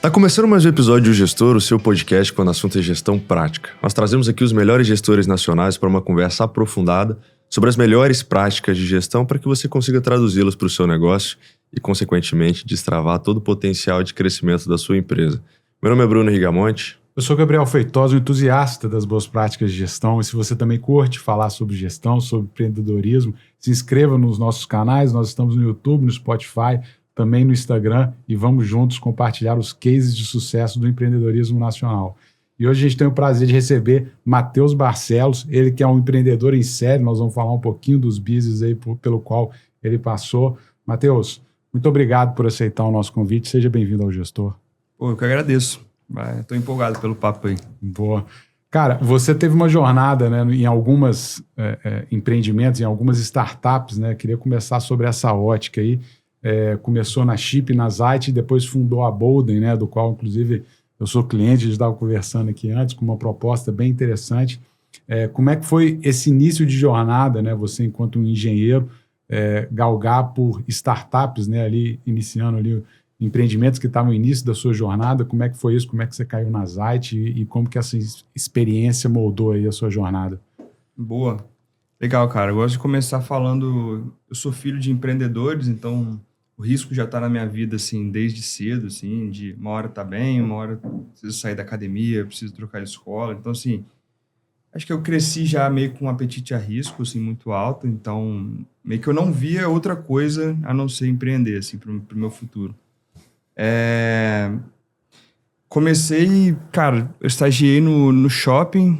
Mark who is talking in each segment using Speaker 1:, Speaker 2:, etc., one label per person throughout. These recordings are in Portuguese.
Speaker 1: Tá começando mais um episódio do Gestor, o seu podcast quando o assunto é gestão prática. Nós trazemos aqui os melhores gestores nacionais para uma conversa aprofundada sobre as melhores práticas de gestão para que você consiga traduzi-las para o seu negócio e, consequentemente, destravar todo o potencial de crescimento da sua empresa. Meu nome é Bruno Rigamonte.
Speaker 2: Eu sou Gabriel Feitosa, um entusiasta das boas práticas de gestão. E se você também curte falar sobre gestão, sobre empreendedorismo, se inscreva nos nossos canais. Nós estamos no YouTube, no Spotify, também no Instagram, e vamos juntos compartilhar os cases de sucesso do empreendedorismo nacional. E hoje a gente tem o prazer de receber Matheus Barcelos, ele que é um empreendedor em série. Nós vamos falar um pouquinho dos business aí pelo qual ele passou. Matheus, muito obrigado por aceitar o nosso convite. Seja bem-vindo ao Gestor.
Speaker 3: Pô, eu que agradeço. Estou empolgado pelo papo aí.
Speaker 2: Boa. Cara, você teve uma jornada, né, em algumas empreendimentos, em algumas startups, né? Queria começar sobre essa ótica aí. Começou na Chip, na Zite, depois fundou a Bolden, né, do qual, inclusive, eu sou cliente, a gente estava conversando aqui antes, com uma proposta bem interessante. Como é que foi esse início de jornada, né, você enquanto um engenheiro, galgar por startups, né, ali, iniciando ali empreendimentos que estavam no início da sua jornada? Como é que foi isso? Como é que você caiu na Zite e como que essa experiência moldou aí a sua jornada?
Speaker 3: Boa. Legal, cara. Eu gosto de começar falando... Eu sou filho de empreendedores, então o risco já está na minha vida, assim, desde cedo, assim, de uma hora tá bem, uma hora preciso sair da academia, preciso trocar de escola. Então, assim, acho que eu cresci já meio com um apetite a risco, assim, muito alto. Então, meio que eu não via outra coisa a não ser empreender, assim, pro meu futuro. Comecei, cara, eu estagiei no shopping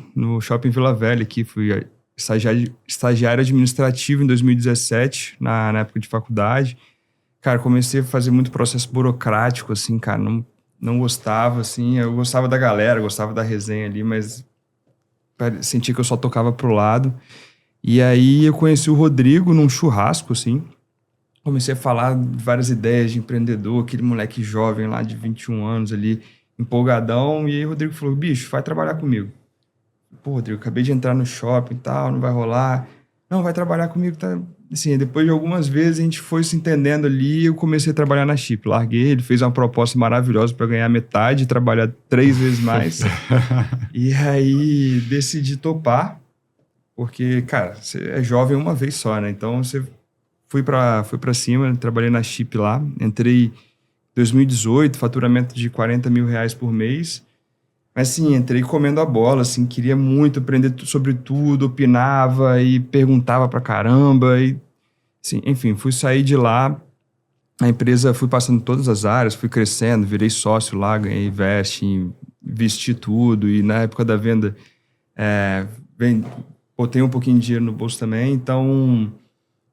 Speaker 3: Vila Velha aqui, fui estagiário administrativo em 2017, na época de faculdade. Cara, comecei a fazer muito processo burocrático, assim, cara, não gostava, assim, eu gostava da galera, gostava da resenha ali, mas sentia que eu só tocava pro lado. E aí eu conheci o Rodrigo num churrasco, assim, comecei a falar de várias ideias de empreendedor, aquele moleque jovem lá de 21 anos ali, empolgadão, e aí o Rodrigo falou, bicho, vai trabalhar comigo. Pô, Rodrigo, acabei de entrar no shopping e tal, não vai rolar. Não, vai trabalhar comigo, tá? Assim, depois de algumas vezes a gente foi se entendendo ali, eu comecei a trabalhar na Chip, larguei, ele fez uma proposta maravilhosa para ganhar metade e trabalhar 3 vezes mais. E aí decidi topar, porque, cara, você é jovem uma vez só, né? Então você... Fui pra cima, trabalhei na Chip lá, entrei em 2018, faturamento de R$40 mil por mês, mas assim, entrei comendo a bola, assim, queria muito aprender sobre tudo, opinava e perguntava pra caramba, e assim, enfim, fui sair de lá, a empresa, fui passando todas as áreas, fui crescendo, virei sócio lá, ganhei vesting, vesti tudo, e na época da venda, botei um pouquinho de dinheiro no bolso também, então...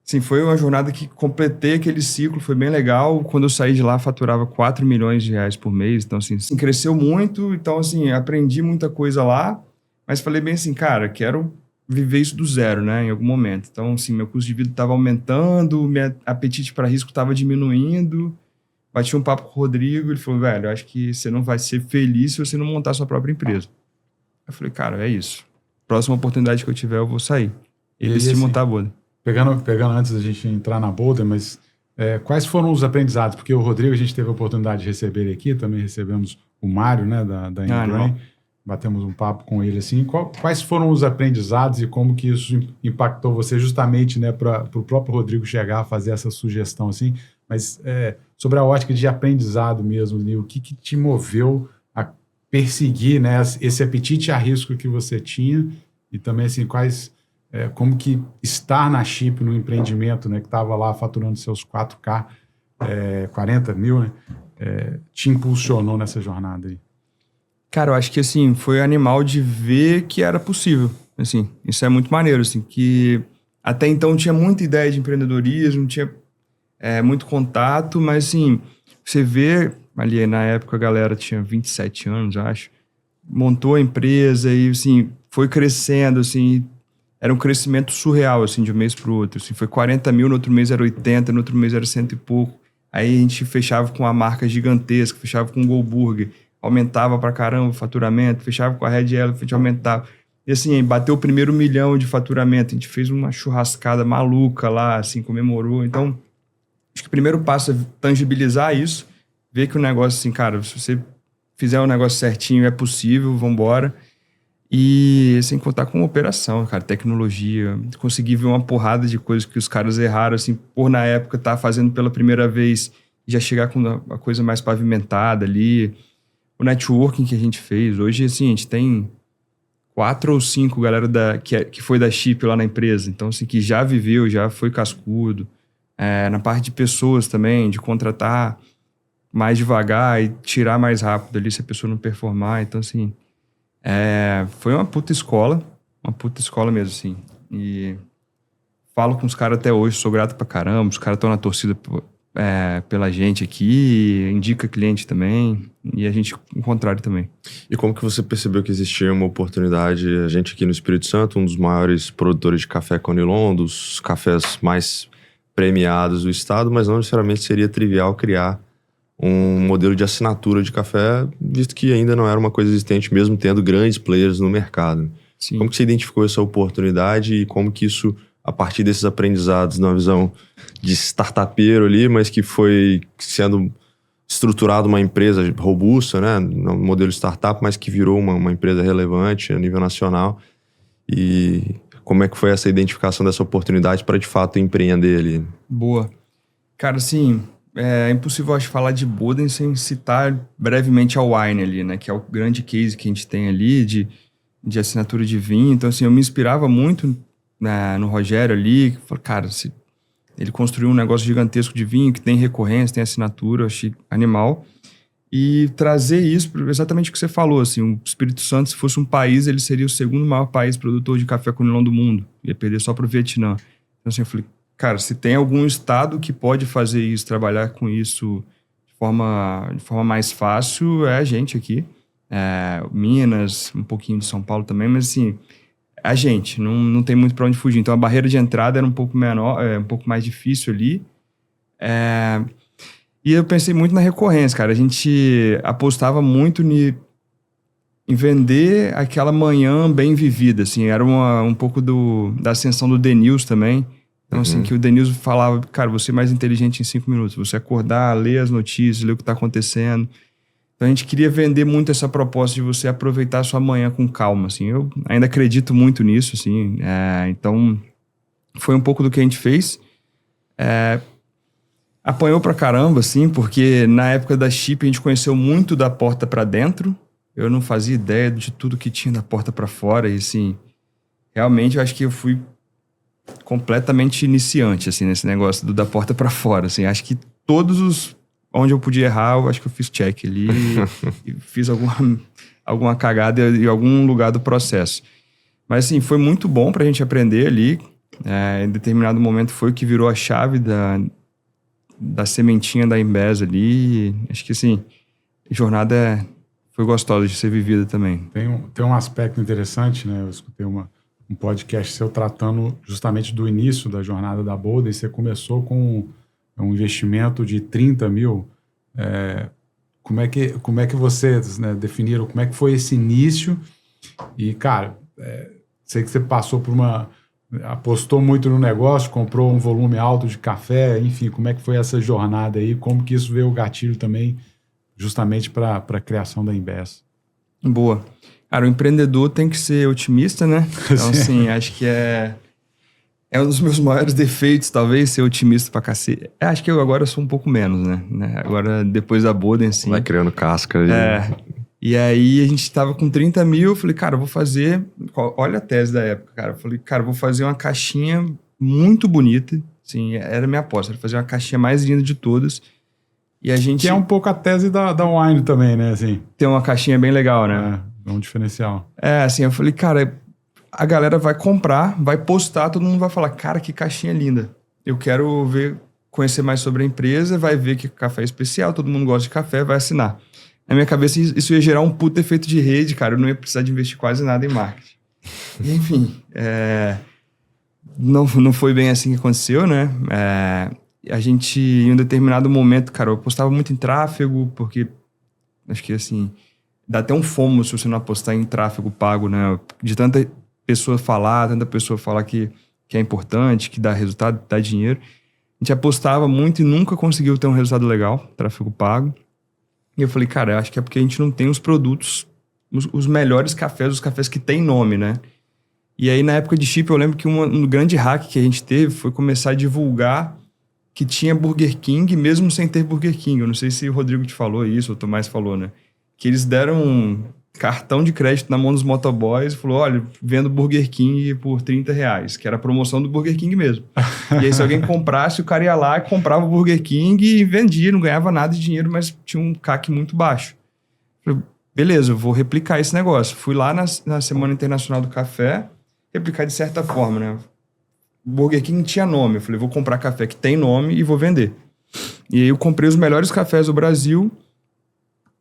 Speaker 3: Sim, foi uma jornada que completei aquele ciclo, foi bem legal. Quando eu saí de lá, faturava R$4 milhões por mês. Então, assim, cresceu muito. Então, assim, aprendi muita coisa lá. Mas falei bem assim, cara, quero viver isso do zero, né? Em algum momento. Então, assim, meu custo de vida estava aumentando, meu apetite para risco estava diminuindo. Bati um papo com o Rodrigo, ele falou, velho, eu acho que você não vai ser feliz se você não montar sua própria empresa. Eu falei, cara, é isso. Próxima oportunidade que eu tiver, eu vou sair. E decidi montar a Bolden.
Speaker 2: Pegando antes da gente entrar na Bolden, mas quais foram os aprendizados? Porque o Rodrigo, a gente teve a oportunidade de receber ele aqui, também recebemos o Mário, né, da Inbrain, batemos um papo com ele assim. Quais foram os aprendizados e como que isso impactou você justamente, né, para o próprio Rodrigo chegar a fazer essa sugestão assim, mas sobre a ótica de aprendizado mesmo, né, o que te moveu a perseguir, né, esse apetite a risco que você tinha e também assim, como que estar na Chip, no empreendimento, né, que estava lá faturando seus 4K, 40 mil, né, te impulsionou nessa jornada aí?
Speaker 3: Cara, eu acho que, assim, foi animal de ver que era possível, assim, isso é muito maneiro, assim, que até então tinha muita ideia de empreendedorismo, tinha muito contato, mas, assim, você vê, ali na época a galera tinha 27 anos, acho, montou a empresa e, assim, foi crescendo, assim, era um crescimento surreal, assim, de um mês para o outro. Assim, foi 40 mil, no outro mês era 80, no outro mês era 100 e pouco. Aí a gente fechava com uma marca gigantesca, fechava com o Go Burger, aumentava pra caramba o faturamento, fechava com a Red Elephant, aumentava. E assim, bateu o primeiro 1 milhão de faturamento, a gente fez uma churrascada maluca lá, assim, comemorou. Então, acho que o primeiro passo é tangibilizar isso, ver que o negócio, assim, cara, se você fizer o negócio certinho, é possível, vambora. E sem contar com operação, cara, tecnologia. Consegui ver uma porrada de coisas que os caras erraram, assim, por na época estar fazendo pela primeira vez, já chegar com a coisa mais pavimentada ali. O networking que a gente fez. Hoje, assim, a gente tem 4 ou 5 galera que foi da Chip lá na empresa. Então, assim, que já viveu, já foi cascudo. Na parte de pessoas também, de contratar mais devagar e tirar mais rápido ali se a pessoa não performar. Então, assim, foi uma puta escola mesmo, assim. E falo com os caras até hoje, sou grato pra caramba. Os caras estão na torcida pela gente aqui, indica cliente também, e a gente o contrário também.
Speaker 1: E como que você percebeu que existia uma oportunidade? A gente aqui no Espírito Santo, um dos maiores produtores de café Conilon, um dos cafés mais premiados do estado, mas não necessariamente seria trivial criar um modelo de assinatura de café, visto que ainda não era uma coisa existente, mesmo tendo grandes players no mercado.
Speaker 3: Sim.
Speaker 1: Como que você identificou essa oportunidade e como que isso, a partir desses aprendizados, numa visão de startupeiro ali, mas que foi sendo estruturado uma empresa robusta, né? Um modelo startup, mas que virou uma empresa relevante a nível nacional. E como é que foi essa identificação dessa oportunidade para, de fato, empreender ali?
Speaker 3: Boa. Cara, assim, é impossível, acho, falar de Boden sem citar brevemente a Wine ali, né? Que é o grande case que a gente tem ali de assinatura de vinho. Então, assim, eu me inspirava muito no Rogério ali. Falei, cara, ele construiu um negócio gigantesco de vinho que tem recorrência, tem assinatura, eu achei animal. E trazer isso, exatamente o que você falou, assim, o Espírito Santo, se fosse um país, ele seria o segundo maior país produtor de café Conilon do mundo. Ia perder só para o Vietnã. Então, assim, eu falei, cara, se tem algum estado que pode fazer isso, trabalhar com isso de forma mais fácil, é a gente aqui. Minas, um pouquinho de São Paulo também, mas assim, a gente, não tem muito para onde fugir. Então, a barreira de entrada era um pouco menor, um pouco mais difícil ali. E eu pensei muito na recorrência, cara. A gente apostava muito em vender aquela manhã bem vivida, assim. Era um pouco da ascensão do Denils também. Então, assim, que o Denils falava, cara, você é mais inteligente em 5 minutos. Você acordar, ler as notícias, ler o que está acontecendo. Então, a gente queria vender muito essa proposta de você aproveitar a sua manhã com calma, assim. Eu ainda acredito muito nisso, assim. Então, foi um pouco do que a gente fez. Apanhou pra caramba, assim, porque na época da Chip a gente conheceu muito da porta pra dentro. Eu não fazia ideia de tudo que tinha da porta pra fora. E, assim, realmente eu acho que eu fui completamente iniciante, assim, nesse negócio da porta pra fora, assim. Acho que onde eu podia errar, eu acho que eu fiz check ali e fiz alguma cagada em algum lugar do processo. Mas, assim, foi muito bom pra gente aprender ali. Em determinado momento foi o que virou a chave da sementinha da Embes ali. Acho que, assim, a jornada foi gostosa de ser vivida também.
Speaker 2: Tem um aspecto interessante, né? Eu escutei um podcast seu tratando justamente do início da jornada da Boden. Você começou com um investimento de 30 mil. Como é que vocês, né, definiram como é que foi esse início? E, cara, sei que você passou por apostou muito no negócio, comprou um volume alto de café, enfim, como é que foi essa jornada aí? Como que isso veio o gatilho também, justamente para a criação da Embes?
Speaker 3: Boa. Cara, o empreendedor tem que ser otimista, né? Então, assim, acho que é um dos meus maiores defeitos, talvez, ser otimista pra cacete. Acho que eu agora sou um pouco menos, né? Agora, depois da Boden, assim...
Speaker 1: Vai criando casca.
Speaker 3: E aí, a gente tava com 30 mil, eu falei, cara, eu vou fazer... Olha a tese da época, cara. Eu falei, cara, eu vou fazer uma caixinha muito bonita. Assim, era a minha aposta, era fazer uma caixinha mais linda de todas. E a gente...
Speaker 2: Que é um pouco a tese da Wine também, né? Assim.
Speaker 3: Tem uma caixinha bem legal, né?
Speaker 2: É um diferencial.
Speaker 3: Assim, eu falei, cara, a galera vai comprar, vai postar, todo mundo vai falar, cara, que caixinha linda. Eu quero conhecer mais sobre a empresa, vai ver que café é especial, todo mundo gosta de café, vai assinar. Na minha cabeça, isso ia gerar um puto efeito de rede, cara. Eu não ia precisar de investir quase nada em marketing. Enfim, não foi bem assim que aconteceu, né? A gente, em um determinado momento, cara, eu apostava muito em tráfego, porque acho que, assim, dá até um fomo se você não apostar em tráfego pago, né? De tanta pessoa falar que é importante, que dá resultado, dá dinheiro. A gente apostava muito e nunca conseguiu ter um resultado legal, tráfego pago. E eu falei, cara, eu acho que é porque a gente não tem os produtos, os melhores cafés, os cafés que têm nome, né? E aí, na época de chip, eu lembro que um grande hack que a gente teve foi começar a divulgar que tinha Burger King, mesmo sem ter Burger King. Eu não sei se o Rodrigo te falou isso, ou o Tomás falou, né? Que eles deram um cartão de crédito na mão dos motoboys e falou, olha, vendo Burger King por R$30, que era a promoção do Burger King mesmo. E aí, se alguém comprasse, o cara ia lá e comprava o Burger King e vendia, não ganhava nada de dinheiro, mas tinha um CAC muito baixo. Falei, beleza, eu vou replicar esse negócio. Fui lá na Semana Internacional do Café, replicar de certa forma, né? O Burger King tinha nome. Eu falei, vou comprar café que tem nome e vou vender. E aí eu comprei os melhores cafés do Brasil.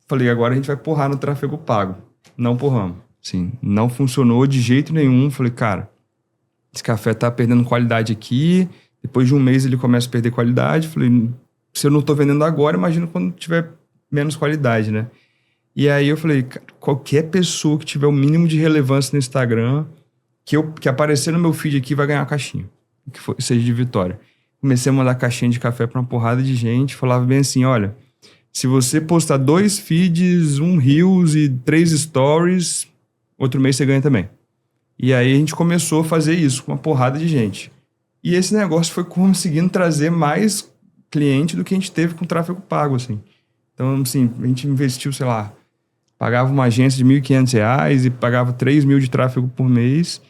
Speaker 3: Falei, agora a gente vai porrar no tráfego pago. Não porramos. Sim, não funcionou de jeito nenhum. Falei, cara, esse café tá perdendo qualidade aqui. Depois de um mês ele começa a perder qualidade. Falei, se eu não tô vendendo agora, imagina quando tiver menos qualidade, né? E aí eu falei, qualquer pessoa que tiver o mínimo de relevância no Instagram, que aparecer no meu feed aqui, vai ganhar uma caixinha. Que seja de Vitória. Comecei a mandar caixinha de café pra uma porrada de gente. Falava bem assim, olha, se você postar 2 feeds, 1 Reels e 3 stories, outro mês você ganha também. E aí a gente começou a fazer isso com uma porrada de gente. E esse negócio foi conseguindo trazer mais cliente do que a gente teve com tráfego pago, assim. Então, assim, a gente investiu, sei lá, pagava uma agência de R$1.500 e pagava 3 mil de tráfego por mês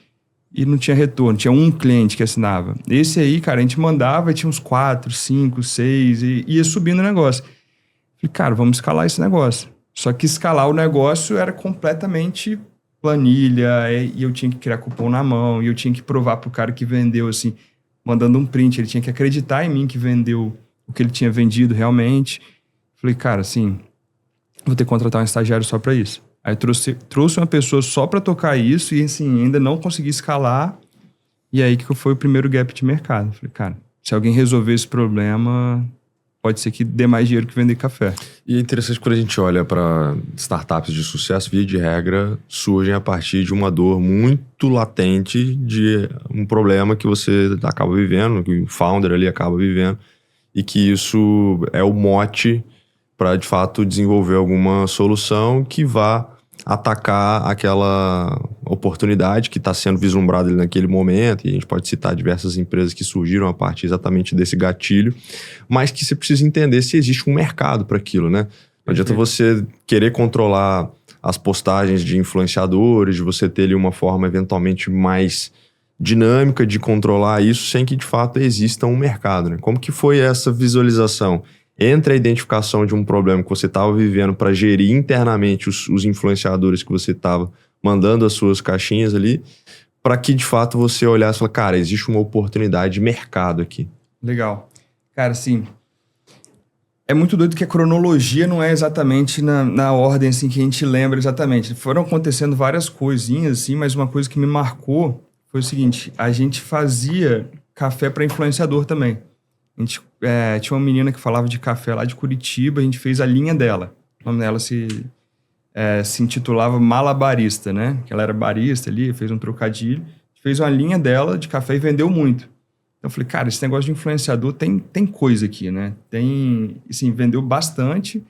Speaker 3: e não tinha retorno. Tinha um cliente que assinava. Esse aí, cara, a gente mandava e tinha uns 4, 5, 6 e ia subindo o negócio. Falei, cara, vamos escalar esse negócio. Só que escalar o negócio era completamente planilha e eu tinha que criar cupom na mão e eu tinha que provar pro cara que vendeu, assim, mandando um print. Ele tinha que acreditar em mim que vendeu o que ele tinha vendido realmente. Falei, cara, assim, vou ter que contratar um estagiário só para isso. Aí trouxe uma pessoa só para tocar isso e, assim, ainda não consegui escalar. E aí que foi o primeiro gap de mercado. Falei, cara, se alguém resolver esse problema, pode ser que dê mais dinheiro que vender café.
Speaker 1: E é interessante quando a gente olha para startups de sucesso, via de regra, surgem a partir de uma dor muito latente de um problema que você acaba vivendo, que o founder ali acaba vivendo, e que isso é o mote para, de fato, desenvolver alguma solução que vá atacar aquela oportunidade que está sendo vislumbrada ali naquele momento. E a gente pode citar diversas empresas que surgiram a partir exatamente desse gatilho, mas que você precisa entender se existe um mercado para aquilo, né? Não adianta você querer controlar as postagens de influenciadores, de você ter ali uma forma eventualmente mais dinâmica de controlar isso sem que, de fato, exista um mercado, né? Como que foi essa visualização entre a identificação de um problema que você estava vivendo para gerir internamente os influenciadores que você estava mandando as suas caixinhas ali, para que, de fato, você olhasse e falasse, cara, existe uma oportunidade de mercado aqui.
Speaker 3: Legal. Cara, assim, é muito doido que a cronologia não é exatamente na ordem, assim, que a gente lembra exatamente. Foram acontecendo várias coisinhas, assim, mas uma coisa que me marcou foi o seguinte, a gente fazia café para influenciador também. A gente tinha uma menina que falava de café lá de Curitiba, a gente fez a linha dela. O nome dela se intitulava Malabarista, né? Que ela era barista ali, fez um trocadilho. A gente fez uma linha dela de café e vendeu muito. Então eu falei, cara, esse negócio de influenciador tem coisa aqui, né? Assim, vendeu bastante.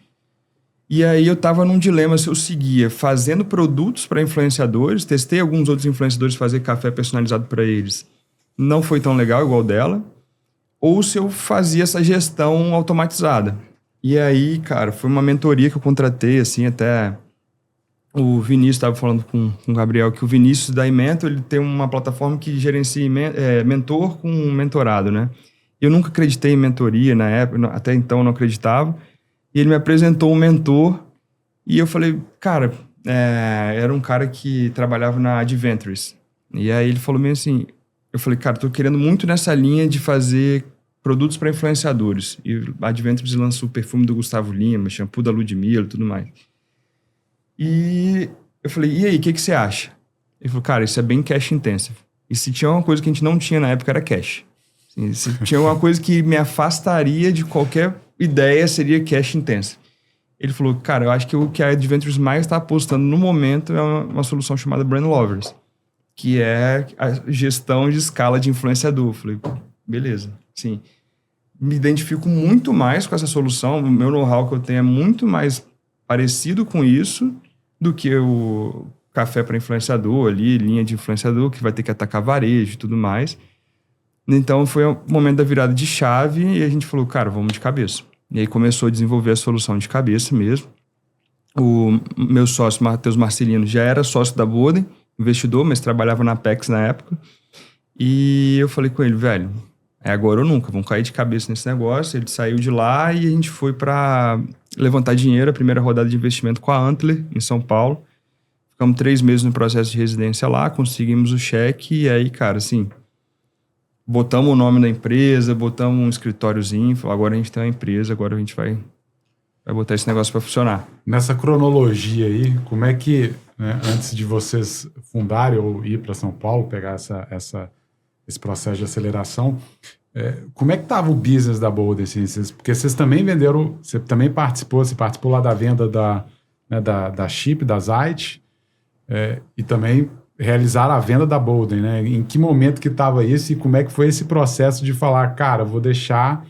Speaker 3: E aí eu tava num dilema se eu seguia fazendo produtos para influenciadores, testei alguns outros influenciadores fazer café personalizado para eles. Não foi tão legal igual dela. Ou se eu fazia essa gestão automatizada. E aí, cara, foi uma mentoria que eu contratei, assim, até o Vinícius estava falando com o Gabriel, que o Vinícius da Imentor, ele tem uma plataforma que gerencia mentor com mentorado, né? Eu nunca acreditei em mentoria na época, até então eu não acreditava. E ele me apresentou um mentor e eu falei, cara, era um cara que trabalhava na Adventures. E aí ele falou meio assim, eu falei, cara, tô querendo muito nessa linha de fazer produtos para influenciadores. E a Adventures lançou o perfume do Gustavo Lima, shampoo da Ludmilla e tudo mais. E eu falei, e aí, o que você acha? Ele falou, cara, isso é bem cash intensive. E se tinha uma coisa que a gente não tinha na época, era cash. Assim, se tinha uma coisa que me afastaria de qualquer ideia, seria cash intensive. Ele falou, cara, eu acho que o que a Adventures mais está apostando no momento é uma solução chamada Brand Lovers, que é a gestão de escala de influenciador. Eu falei, beleza. Sim, me identifico muito mais com essa solução. O meu know-how que eu tenho é muito mais parecido com isso do que o café para influenciador ali, linha de influenciador, que vai ter que atacar varejo e tudo mais. Então, foi o momento da virada de chave e a gente falou, cara, vamos de cabeça. E aí começou a desenvolver a solução de cabeça mesmo. O meu sócio, Matheus Marcelino, já era sócio da Boden, investidor, mas trabalhava na Apex na época. E eu falei com ele, velho, é agora ou nunca, vamos cair de cabeça nesse negócio. Ele saiu de lá e a gente foi para levantar dinheiro, a primeira rodada de investimento com a Antler, em São Paulo. Ficamos 3 meses no processo de residência lá, conseguimos o cheque e aí, cara, assim, botamos o nome da empresa, botamos um escritóriozinho, falou, agora a gente tem uma empresa, agora a gente vai botar esse negócio para funcionar.
Speaker 2: Nessa cronologia aí, como é que, né, antes de vocês fundarem ou ir para São Paulo, pegar esse processo de aceleração, como é que estava o business da Boden? Assim, porque vocês também venderam, você também participou lá da venda da Chip, da Zite, e também realizaram a venda da Boden, né? Em que momento que estava isso e como é que foi esse processo de falar, cara, vou deixar,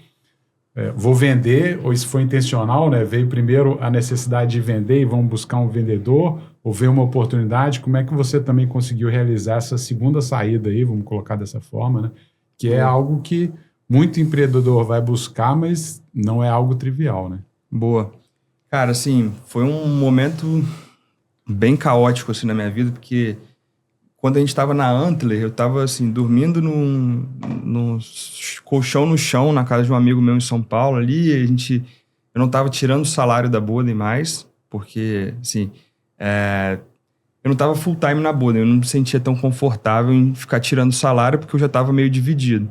Speaker 2: vou vender, ou isso foi intencional, né? Veio primeiro a necessidade de vender e vamos buscar um vendedor, ou veio uma oportunidade? Como é que você também conseguiu realizar essa segunda saída aí, vamos colocar dessa forma, né? Que é algo que muito empreendedor vai buscar, mas não é algo trivial, né?
Speaker 3: Boa. Cara, assim, foi um momento bem caótico assim na minha vida, porque quando a gente estava na Antler, eu estava assim, dormindo num colchão no chão, na casa de um amigo meu em São Paulo ali, eu não estava tirando o salário da Boden mais, porque, assim, eu não estava full time na Boden, eu não me sentia tão confortável em ficar tirando o salário, porque eu já estava meio dividido.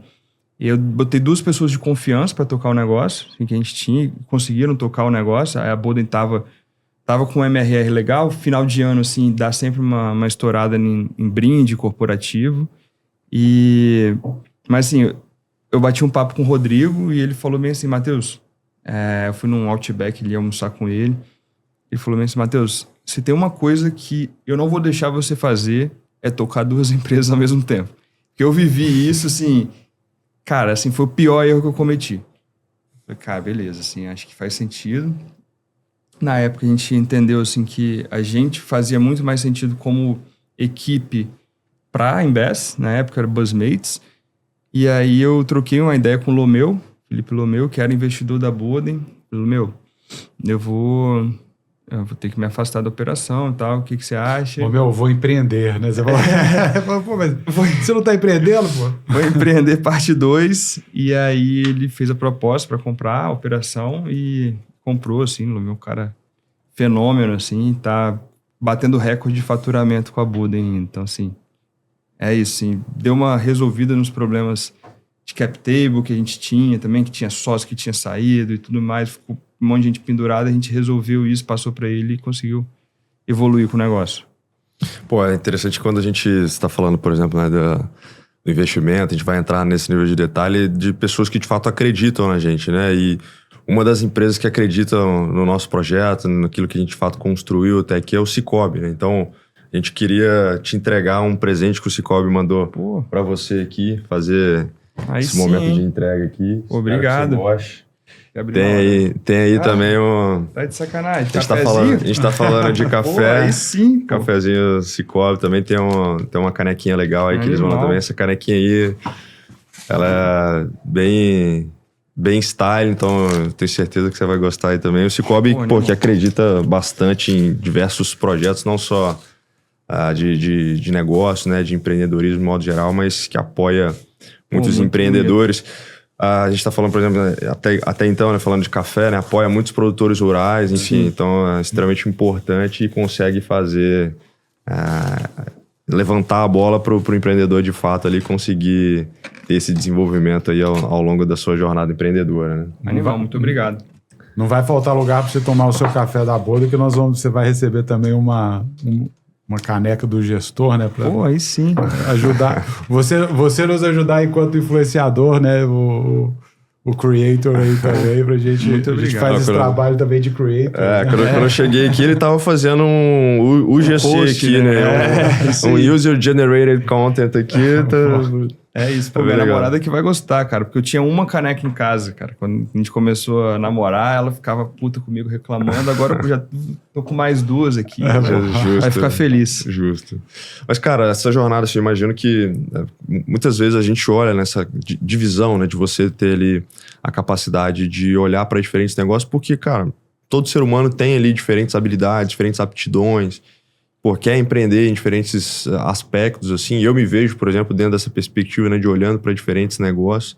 Speaker 3: E eu botei 2 pessoas de confiança para tocar o negócio, assim, que a gente tinha, conseguiram tocar o negócio, aí a Boden estava com um MRR legal, final de ano, assim, dá sempre uma estourada em brinde corporativo. Mas, assim, eu bati um papo com o Rodrigo e ele falou bem assim, Matheus, eu fui num Outback ali almoçar com ele. Ele falou bem assim, Matheus, se tem uma coisa que eu não vou deixar você fazer, é tocar 2 empresas ao mesmo tempo. Porque eu vivi isso, assim, cara, assim, foi o pior erro que eu cometi. Eu falei, cara, beleza, assim, acho que faz sentido. Na época a gente entendeu assim, que a gente fazia muito mais sentido como equipe para a Embes, na época era Buzzmates, e aí eu troquei uma ideia com o Lomeu, Felipe Lomeu, que era investidor da Boden. Lomeu, eu vou ter que me afastar da operação e tal, o que você acha?
Speaker 2: Lomeu, eu vou empreender, né? Você falou, pô, mas você não está empreendendo, pô?
Speaker 3: Vou empreender parte 2, e aí ele fez a proposta para comprar a operação e comprou, assim, o cara fenômeno, assim, tá batendo recorde de faturamento com a Boden. Então, assim, é isso, assim, deu uma resolvida nos problemas de cap table que a gente tinha também, que tinha sócio que tinha saído e tudo mais, ficou um monte de gente pendurada, a gente resolveu isso, passou para ele e conseguiu evoluir com o negócio.
Speaker 1: Pô, é interessante quando a gente está falando, por exemplo, né, do investimento, a gente vai entrar nesse nível de detalhe de pessoas que de fato acreditam na gente, né? E uma das empresas que acreditam no nosso projeto, naquilo que a gente de fato construiu até aqui é o Cicobi, né? Então, a gente queria te entregar um presente que o Cicobi mandou para você aqui, fazer esse momento de entrega aqui.
Speaker 3: Obrigado.
Speaker 1: Tem aí também um...
Speaker 3: Tá de sacanagem.
Speaker 1: A gente tá falando de café.
Speaker 3: Pô, aí sim, pô.
Speaker 1: Cafezinho Cicobi. Também tem uma canequinha legal aí que eles mandam também. Essa canequinha aí, ela é bem style, então eu tenho certeza que você vai gostar aí também. O Cicobi, que acredita bastante em diversos projetos, não só de negócio, né, de empreendedorismo de modo geral, mas que apoia muitos empreendedores. A gente está falando, por exemplo, até então, né, falando de café, né, apoia muitos produtores rurais, enfim, então é extremamente importante e consegue fazer, levantar a bola para o empreendedor de fato ali conseguir ter esse desenvolvimento aí ao longo da sua jornada empreendedora, né?
Speaker 3: Animal, muito obrigado.
Speaker 2: Não vai faltar lugar para você tomar o seu café da Boden, que você vai receber também uma caneca do gestor, né?
Speaker 3: Pô, aí sim.
Speaker 2: Ajudar. Você nos ajudar enquanto influenciador, né? O creator aí também, pra gente.
Speaker 3: Muito obrigado.
Speaker 2: A gente faz esse trabalho também de creator.
Speaker 1: Quando eu cheguei aqui, ele tava fazendo um UGC aqui, né? Um User Generated Content aqui.
Speaker 3: É isso, pô, minha namorada que vai gostar, cara, porque eu tinha uma caneca em casa, cara. Quando a gente começou a namorar, ela ficava puta comigo reclamando, agora eu já tô com mais duas aqui,
Speaker 1: Justo,
Speaker 3: vai ficar feliz.
Speaker 1: Justo. Mas, cara, essa jornada, assim, eu imagino que muitas vezes a gente olha nessa divisão, né, de você ter ali a capacidade de olhar para diferentes negócios, porque, cara, todo ser humano tem ali diferentes habilidades, diferentes aptidões, pô, quer empreender em diferentes aspectos, assim. Eu me vejo, por exemplo, dentro dessa perspectiva, né, de olhando para diferentes negócios.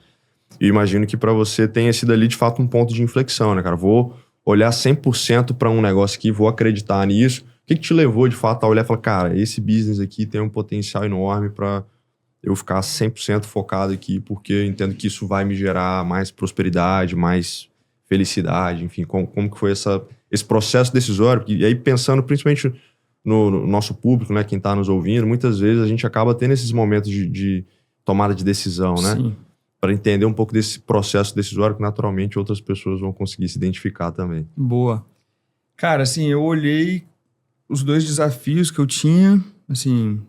Speaker 1: E imagino que para você tenha sido ali, de fato, um ponto de inflexão, né, cara? Vou olhar 100% para um negócio aqui, vou acreditar nisso. O que te levou, de fato, a olhar e falar, cara, esse business aqui tem um potencial enorme para eu ficar 100% focado aqui, porque eu entendo que isso vai me gerar mais prosperidade, mais felicidade, enfim. Como que foi esse processo decisório? E aí, pensando principalmente no nosso público, né, quem está nos ouvindo, muitas vezes a gente acaba tendo esses momentos de tomada de decisão, né?
Speaker 3: Sim.
Speaker 1: Para entender um pouco desse processo decisório que naturalmente outras pessoas vão conseguir se identificar também.
Speaker 3: Boa. Cara, assim, eu olhei os dois desafios que eu tinha, assim,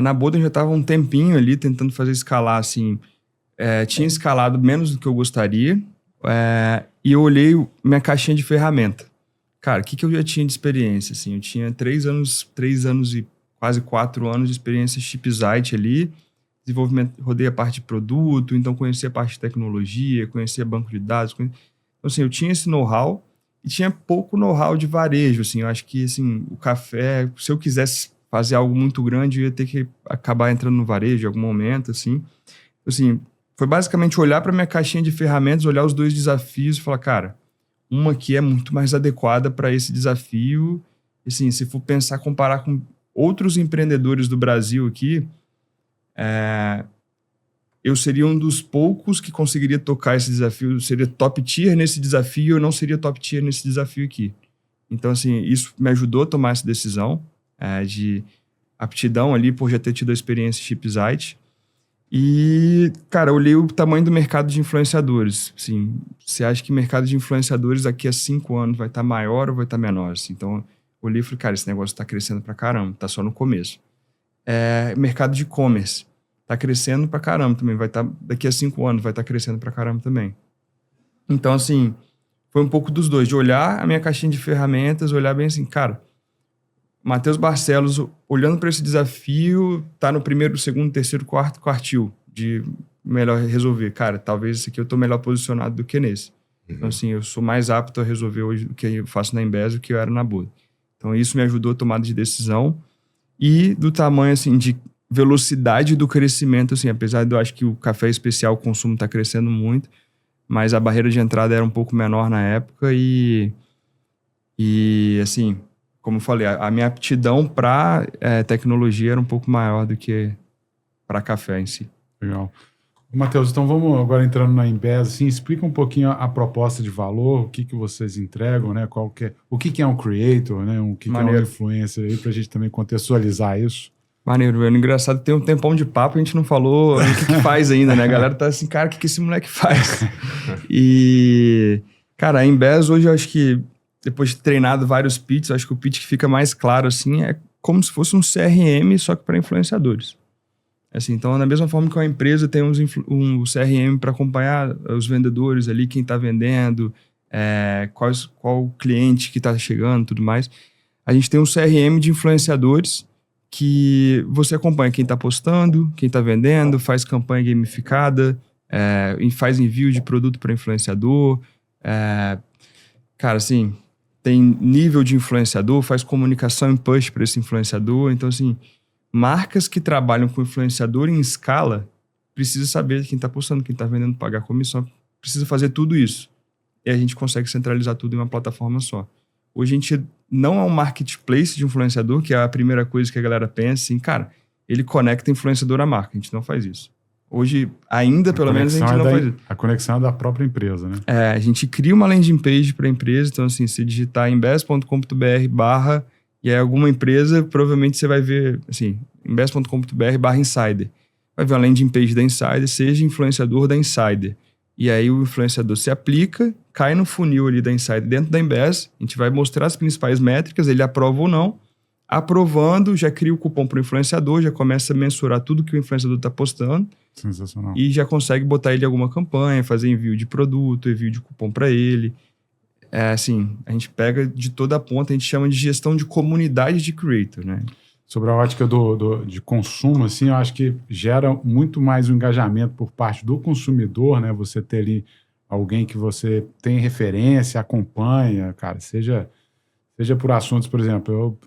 Speaker 3: na Boden já estava um tempinho ali tentando fazer escalar, assim, tinha escalado menos do que eu gostaria, e eu olhei minha caixinha de ferramenta. Cara, o que eu já tinha de experiência, assim? Eu tinha 3 anos e quase 4 anos de experiência Chipsite ali, desenvolvimento, rodei a parte de produto, então conhecia a parte de tecnologia, conhecia banco de dados. Então, assim, eu tinha esse know-how e tinha pouco know-how de varejo, assim. Eu acho que, assim, o café, se eu quisesse fazer algo muito grande, eu ia ter que acabar entrando no varejo em algum momento, assim. Assim, foi basicamente olhar para minha caixinha de ferramentas, olhar os dois desafios e falar, cara, uma que é muito mais adequada para esse desafio. Assim, se for pensar, comparar com outros empreendedores do Brasil aqui, eu seria um dos poucos que conseguiria tocar esse desafio, eu seria top tier nesse desafio, eu não seria top tier nesse desafio aqui. Então, assim, isso me ajudou a tomar essa decisão de aptidão ali, por já ter tido a experiência Chipsite. E, cara, eu olhei o tamanho do mercado de influenciadores. Assim, você acha que o mercado de influenciadores daqui a 5 anos vai estar maior ou vai estar menor? Assim, então, eu olhei e falei, cara, esse negócio está crescendo pra caramba, tá só no começo. Mercado de e-commerce tá crescendo pra caramba também, vai estar, daqui a 5 anos vai estar crescendo pra caramba também. Então, assim, foi um pouco dos dois, de olhar a minha caixinha de ferramentas, olhar bem assim, cara, Matheus Barcelos, olhando para esse desafio, tá no primeiro, segundo, terceiro, quarto quartil de melhor resolver. Cara, talvez esse aqui eu tô melhor posicionado do que nesse. Então, assim, eu sou mais apto a resolver hoje do que eu faço na Embes do que eu era na Boden. Então, isso me ajudou a tomada de decisão e do tamanho, assim, de velocidade do crescimento, assim, apesar de eu acho que o café especial, o consumo tá crescendo muito, mas a barreira de entrada era um pouco menor na época e assim, como eu falei, a minha aptidão para tecnologia era um pouco maior do que para café em si.
Speaker 2: Legal. Matheus, então vamos agora entrando na Embes, assim, explica um pouquinho a proposta de valor, o que vocês entregam, né? O que é um creator, né? O que é um influencer aí, pra gente também contextualizar isso.
Speaker 3: Maneiro, velho. Engraçado, tem um tempão de papo, a gente não falou o que faz ainda, né? A galera tá assim, cara, o que esse moleque faz? E, cara, a Embes hoje eu acho que depois de treinado vários pitches, acho que o pitch que fica mais claro, assim, é como se fosse um CRM, só que para influenciadores. Assim, então, da mesma forma que uma empresa tem um CRM para acompanhar os vendedores ali, quem está vendendo, qual cliente que está chegando, tudo mais. A gente tem um CRM de influenciadores que você acompanha quem está postando, quem está vendendo, faz campanha gamificada, faz envio de produto para influenciador. Cara, assim, tem nível de influenciador, faz comunicação em push para esse influenciador. Então, assim, marcas que trabalham com influenciador em escala precisam saber quem está postando, quem está vendendo, pagar comissão. Precisa fazer tudo isso. E a gente consegue centralizar tudo em uma plataforma só. Hoje a gente não é um marketplace de influenciador, que é a primeira coisa que a galera pensa, assim, cara, ele conecta influenciador à marca. A gente não faz isso. Hoje, ainda, pelo menos, a gente não faz isso.
Speaker 2: A conexão é da própria empresa, né?
Speaker 3: A gente cria uma landing page para a empresa. Então, assim, se digitar embes.com.br/ e aí alguma empresa, provavelmente você vai ver, assim, embes.com.br/insider. Vai ver uma landing page da Insider, seja influenciador da Insider. E aí o influenciador se aplica, cai no funil ali da Insider dentro da Embes, a gente vai mostrar as principais métricas, ele aprova ou não. aprovando, já cria o cupom para o influenciador, já começa a mensurar tudo que o influenciador está postando.
Speaker 2: Sensacional.
Speaker 3: E já consegue botar ele em alguma campanha, fazer envio de produto, envio de cupom para ele. Assim, a gente pega de toda a ponta, a gente chama de gestão de comunidade de creator, né?
Speaker 2: Sobre a ótica de consumo, assim, eu acho que gera muito mais um engajamento por parte do consumidor, né? Você ter ali alguém que você tem referência, acompanha, cara, seja por assuntos, por exemplo, eu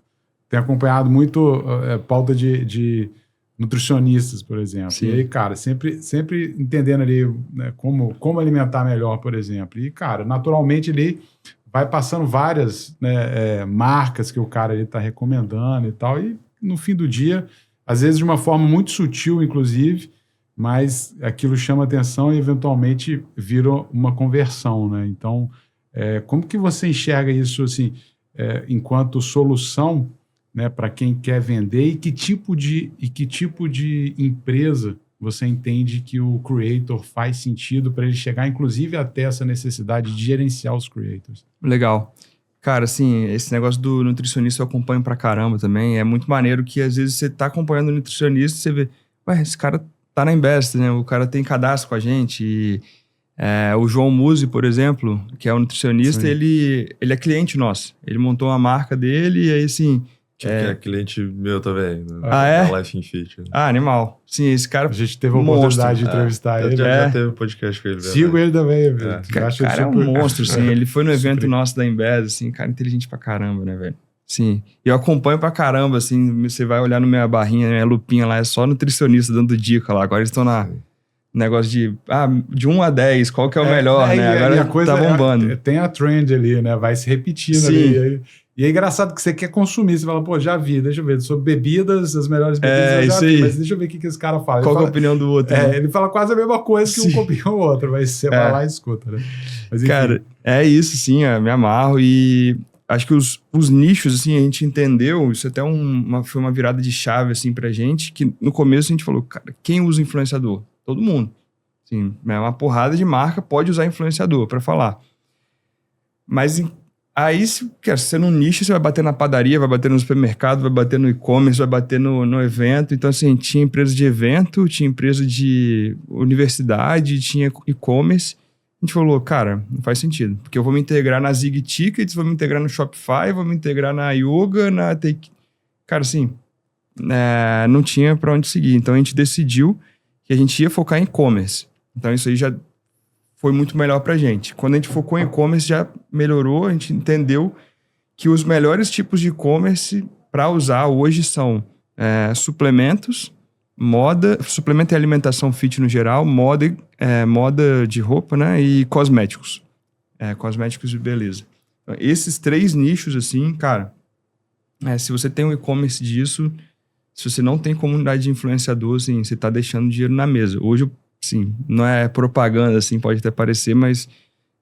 Speaker 2: tenho acompanhado muito pauta de nutricionistas, por exemplo.
Speaker 3: Sim.
Speaker 2: E aí, cara, sempre entendendo ali, né, como alimentar melhor, por exemplo. E, cara, naturalmente ele vai passando várias, né, marcas que o cara está recomendando e tal, e no fim do dia, às vezes de uma forma muito sutil, inclusive, mas aquilo chama atenção e eventualmente vira uma conversão, né? Então, como que você enxerga isso, assim, enquanto solução, né, para quem quer vender, e que tipo de empresa você entende que o creator faz sentido para ele chegar, inclusive, até essa necessidade de gerenciar os creators?
Speaker 3: Legal. Cara, assim, esse negócio do nutricionista eu acompanho pra caramba também. É muito maneiro que, às vezes, você tá acompanhando o nutricionista e você vê, esse cara tá na Embest, né? O cara tem cadastro com a gente. E, o João Musi, por exemplo, que é o nutricionista, ele é cliente nosso. Ele montou uma marca dele e aí, assim...
Speaker 1: Que é cliente meu também. Né?
Speaker 3: É?
Speaker 1: Life in Fit.
Speaker 3: Animal. Sim, esse cara...
Speaker 2: A gente teve a oportunidade de entrevistar ele.
Speaker 1: Já teve um podcast com ele.
Speaker 2: Sigo ele também, velho.
Speaker 3: Cara, é um monstro, assim. Ele foi no evento nosso da Embed, assim, cara inteligente pra caramba, né, velho? Sim. E eu acompanho pra caramba, assim, você vai olhar na minha barrinha, minha lupinha lá, é só nutricionista dando dica lá. Agora eles estão na... negócio de 1 a 10, qual que é o melhor, né? Agora
Speaker 2: a coisa
Speaker 3: tá bombando.
Speaker 2: Tem a trend ali, né? Vai se repetindo.
Speaker 3: Sim.
Speaker 2: Ali. E é engraçado que você quer consumir. Você fala, já vi, deixa eu ver. Sobre bebidas, as melhores bebidas eu já vi. Mas deixa eu ver o que esse cara fala.
Speaker 3: Qual é a opinião do outro? Né?
Speaker 2: Ele fala quase a mesma coisa que um copia o outro. Mas você vai lá e escuta, né? Mas,
Speaker 3: cara, é isso, sim. Me amarro. E acho que os nichos, assim, a gente entendeu. Isso até foi uma virada de chave, assim, pra gente. Que no começo a gente falou, cara, quem usa influenciador? Todo mundo. Assim, uma porrada de marca pode usar influenciador pra falar. Mas... aí, se você não nicha, você vai bater na padaria, vai bater no supermercado, vai bater no e-commerce, vai bater no evento. Então, assim, tinha empresa de evento, tinha empresa de universidade, tinha e-commerce. A gente falou, cara, não faz sentido. Porque eu vou me integrar na Zig Tickets, vou me integrar no Shopify, vou me integrar na Yoga, na Take... Cara, assim, não tinha pra onde seguir. Então, a gente decidiu que a gente ia focar em e-commerce. Então, isso aí já... foi muito melhor pra gente. Quando a gente focou em e-commerce, já melhorou, a gente entendeu que os melhores tipos de e-commerce para usar hoje são suplementos, moda, suplemento e alimentação fit no geral, moda de roupa, né, e cosméticos. Cosméticos e beleza. Então, esses 3 nichos, assim, cara, se você tem um e-commerce disso, se você não tem comunidade de influenciador, assim, você tá deixando dinheiro na mesa. Hoje sim, não é propaganda, assim, pode até parecer, mas,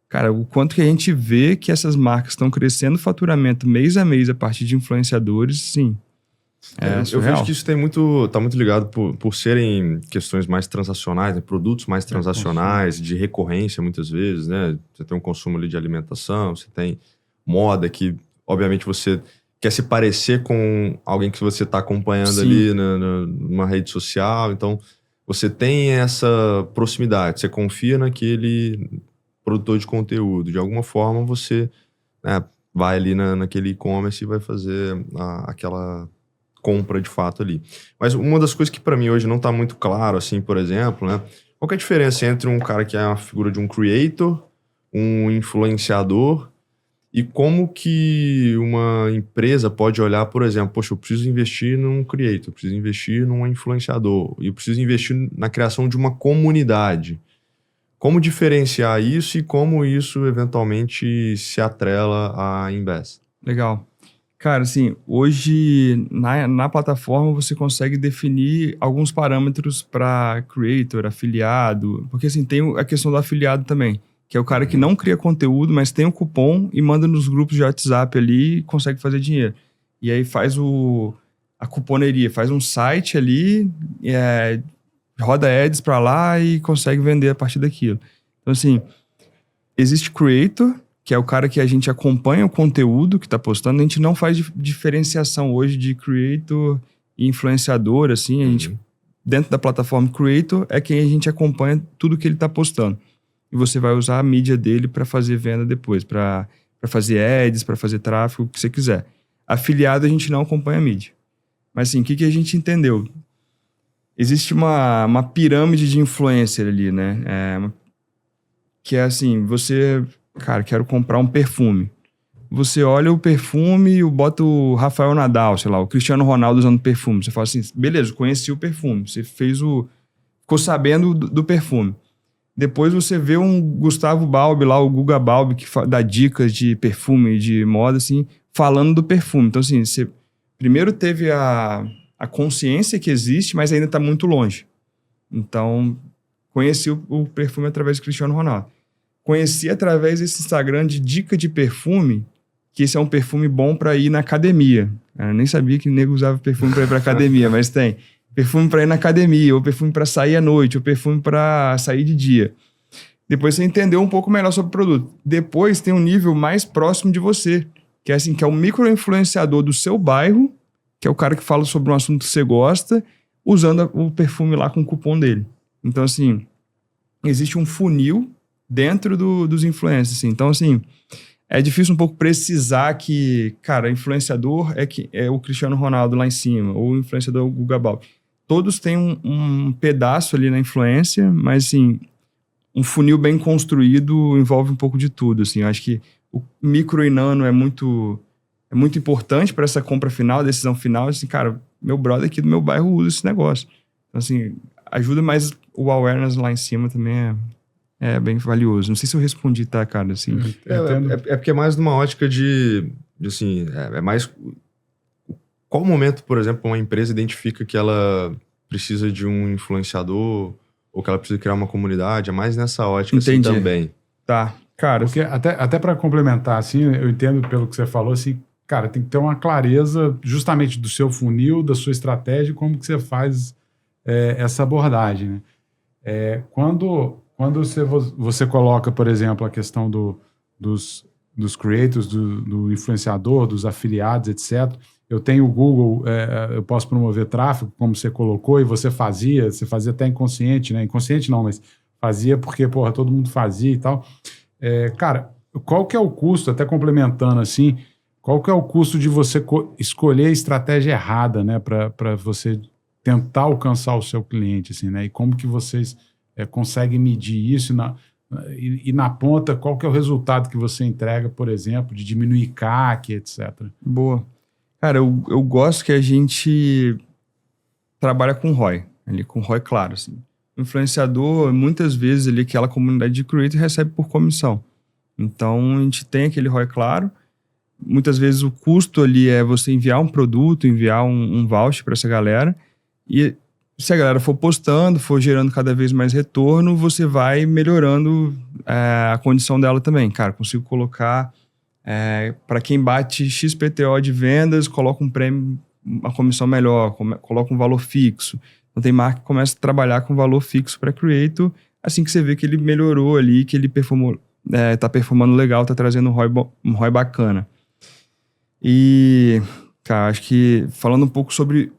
Speaker 3: cara, o quanto que a gente vê que essas marcas estão crescendo faturamento mês a mês a partir de influenciadores, sim.
Speaker 1: Eu vejo que isso tá muito ligado por serem questões mais transacionais, né? Produtos mais transacionais, de recorrência, muitas vezes, né? Você tem um consumo ali de alimentação, você tem moda que, obviamente, você quer se parecer com alguém que você está acompanhando ali numa rede social, então... você tem essa proximidade, você confia naquele produtor de conteúdo. De alguma forma, você vai ali naquele e-commerce e vai fazer aquela compra de fato ali. Mas uma das coisas que para mim hoje não está muito claro, assim, por exemplo, né? Qual que é a diferença entre um cara que é uma figura de um creator, um influenciador, e como que uma empresa pode olhar, por exemplo, poxa, eu preciso investir num creator, eu preciso investir num influenciador, eu preciso investir na criação de uma comunidade. Como diferenciar isso e como isso eventualmente se atrela à Embest?
Speaker 3: Legal. Cara, assim, hoje na plataforma você consegue definir alguns parâmetros para creator, afiliado, porque assim, tem a questão do afiliado também, que é o cara que não cria conteúdo, mas tem o cupom e manda nos grupos de WhatsApp ali e consegue fazer dinheiro. E aí faz a cuponeria, faz um site ali, roda ads para lá e consegue vender a partir daquilo. Então, assim, existe creator, que é o cara que a gente acompanha o conteúdo que tá postando. A gente não faz diferenciação hoje de creator e influenciador, assim. A gente, dentro da plataforma creator, é quem a gente acompanha tudo que ele tá postando. E você vai usar a mídia dele para fazer venda depois, para fazer ads, para fazer tráfego, o que você quiser. Afiliado, a gente não acompanha a mídia. Mas assim, o que a gente entendeu? Existe uma pirâmide de influencer ali, né? Que é assim, você... Cara, quero comprar um perfume. Você olha o perfume e bota o Rafael Nadal, sei lá, o Cristiano Ronaldo usando perfume. Você fala assim, beleza, conheci o perfume. Você ficou sabendo do perfume. Depois você vê um Gustavo Balbi lá, o Guga Balbi, que dá dicas de perfume, de moda, assim, falando do perfume. Então, assim, você primeiro teve a consciência que existe, mas ainda está muito longe. Então, conheci o perfume através do Cristiano Ronaldo. Conheci através desse Instagram de dica de perfume, que esse é um perfume bom para ir na academia. Eu nem sabia que nego usava perfume para ir para academia, mas tem. Perfume para ir na academia, ou perfume para sair à noite, ou perfume para sair de dia. Depois você entendeu um pouco melhor sobre o produto. Depois tem um nível mais próximo de você, que é assim, que é o micro-influenciador do seu bairro, que é o cara que fala sobre um assunto que você gosta, usando o perfume lá com o cupom dele. Então, assim, existe um funil dentro dos influencers, assim. Então, assim, é difícil um pouco precisar que, cara, influenciador é o Cristiano Ronaldo lá em cima, ou o influenciador é o Guga Balbi. Todos têm um pedaço ali na influência, mas, assim, um funil bem construído envolve um pouco de tudo, assim. Eu acho que o micro e nano é muito importante para essa compra final, decisão final. Assim, cara, meu brother aqui do meu bairro usa esse negócio. Então, assim, ajuda, mas o awareness lá em cima também é bem valioso. Não sei se eu respondi, tá, cara? Assim,
Speaker 1: é porque é mais numa ótica de assim, é mais... Qual momento, por exemplo, uma empresa identifica que ela precisa de um influenciador ou que ela precisa criar uma comunidade? É mais nessa ótica assim, também.
Speaker 3: Tá, cara.
Speaker 2: Porque até para complementar, assim, eu entendo pelo que você falou, assim, cara, tem que ter uma clareza justamente do seu funil, da sua estratégia, como que você faz essa abordagem, né? Quando você coloca, por exemplo, a questão dos creators, do influenciador, dos afiliados, etc. Eu tenho o Google, eu posso promover tráfego, como você colocou, e você fazia até inconsciente, né? Inconsciente não, mas fazia porque, porra, todo mundo fazia e tal. Cara, qual que é o custo, até complementando assim, qual que é o custo de você escolher a estratégia errada, né? Para você tentar alcançar o seu cliente, assim, né? E como que vocês conseguem medir isso e na ponta, qual que é o resultado que você entrega, por exemplo, de diminuir CAC, etc.
Speaker 3: Boa. Cara, eu gosto que a gente trabalha com ROI, ali, com ROI claro, assim. O influenciador, muitas vezes, ali, aquela comunidade de creator recebe por comissão. Então, a gente tem aquele ROI claro. Muitas vezes o custo ali é você enviar um produto, enviar um voucher para essa galera. E se a galera for postando, for gerando cada vez mais retorno, você vai melhorando a condição dela também. Cara, consigo colocar, para quem bate XPTO de vendas, coloca um prêmio, uma comissão melhor, coloca um valor fixo. Então tem marca que começa a trabalhar com valor fixo para creator, assim que você vê que ele melhorou ali, que ele tá performando legal, tá trazendo um ROI bacana. E, cara, acho que falando um pouco sobre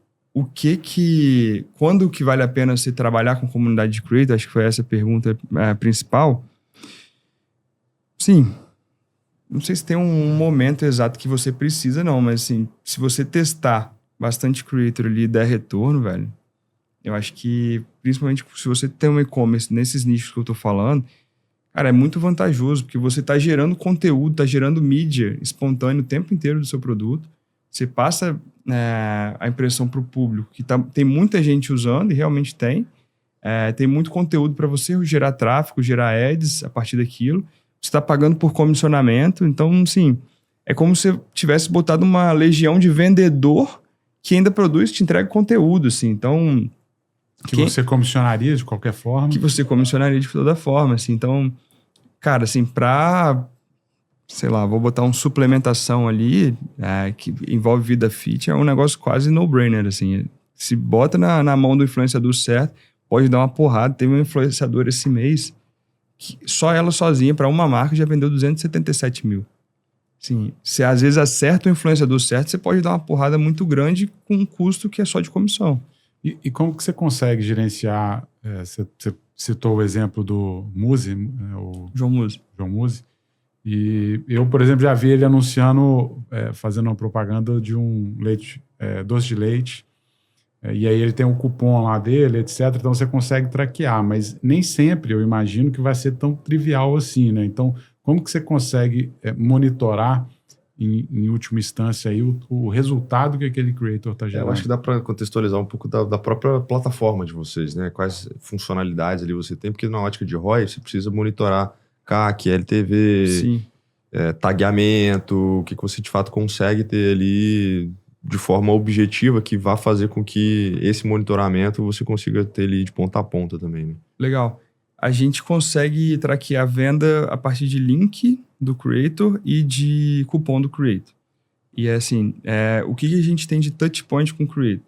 Speaker 3: quando que vale a pena você trabalhar com comunidade de creator, acho que foi essa a pergunta principal. Sim, não sei se tem um momento exato que você precisa, não, mas assim, se você testar bastante creator ali e der retorno, velho, eu acho que, principalmente se você tem um e-commerce nesses nichos que eu tô falando, cara, é muito vantajoso, porque você tá gerando conteúdo, tá gerando mídia espontânea o tempo inteiro do seu produto. Você passa a impressão para o público que tem muita gente usando, e realmente tem. Tem muito conteúdo para você gerar tráfego, gerar ads a partir daquilo. Você está pagando por comissionamento. Então, sim, é como se você tivesse botado uma legião de vendedor que ainda produz e te entrega conteúdo. Assim. Então,
Speaker 2: você comissionaria de qualquer forma?
Speaker 3: Que você comissionaria de toda forma. Assim. Então, cara, assim, sei lá, vou botar uma suplementação ali que envolve vida fit, é um negócio quase no-brainer, assim. Se bota na mão do influenciador certo, pode dar uma porrada. Teve um influenciador esse mês que só ela sozinha, para uma marca, já vendeu 277 mil. Assim, você às vezes acerta o influenciador certo, você pode dar uma porrada muito grande com um custo que é só de comissão.
Speaker 2: E como que você consegue gerenciar? Você citou o exemplo do Muzi, o
Speaker 3: João Muzi.
Speaker 2: João Muzi. E eu, por exemplo, já vi ele anunciando, fazendo uma propaganda de um leite, doce de leite. E aí ele tem um cupom lá dele, etc. Então você consegue traquear, mas nem sempre eu imagino que vai ser tão trivial assim, né? Então, como que você consegue monitorar, em última instância, aí, o resultado que aquele creator está gerando?
Speaker 1: Eu acho que dá para contextualizar um pouco da própria plataforma de vocês, né? Quais funcionalidades ali você tem, porque na ótica de ROI você precisa monitorar CAC, LTV,
Speaker 3: Sim.
Speaker 1: Tagueamento, o que você de fato consegue ter ali de forma objetiva que vá fazer com que esse monitoramento você consiga ter ali de ponta a ponta também, né?
Speaker 3: Legal. A gente consegue traquear a venda a partir de link do creator e de cupom do creator. E assim, o que a gente tem de touch point com o creator?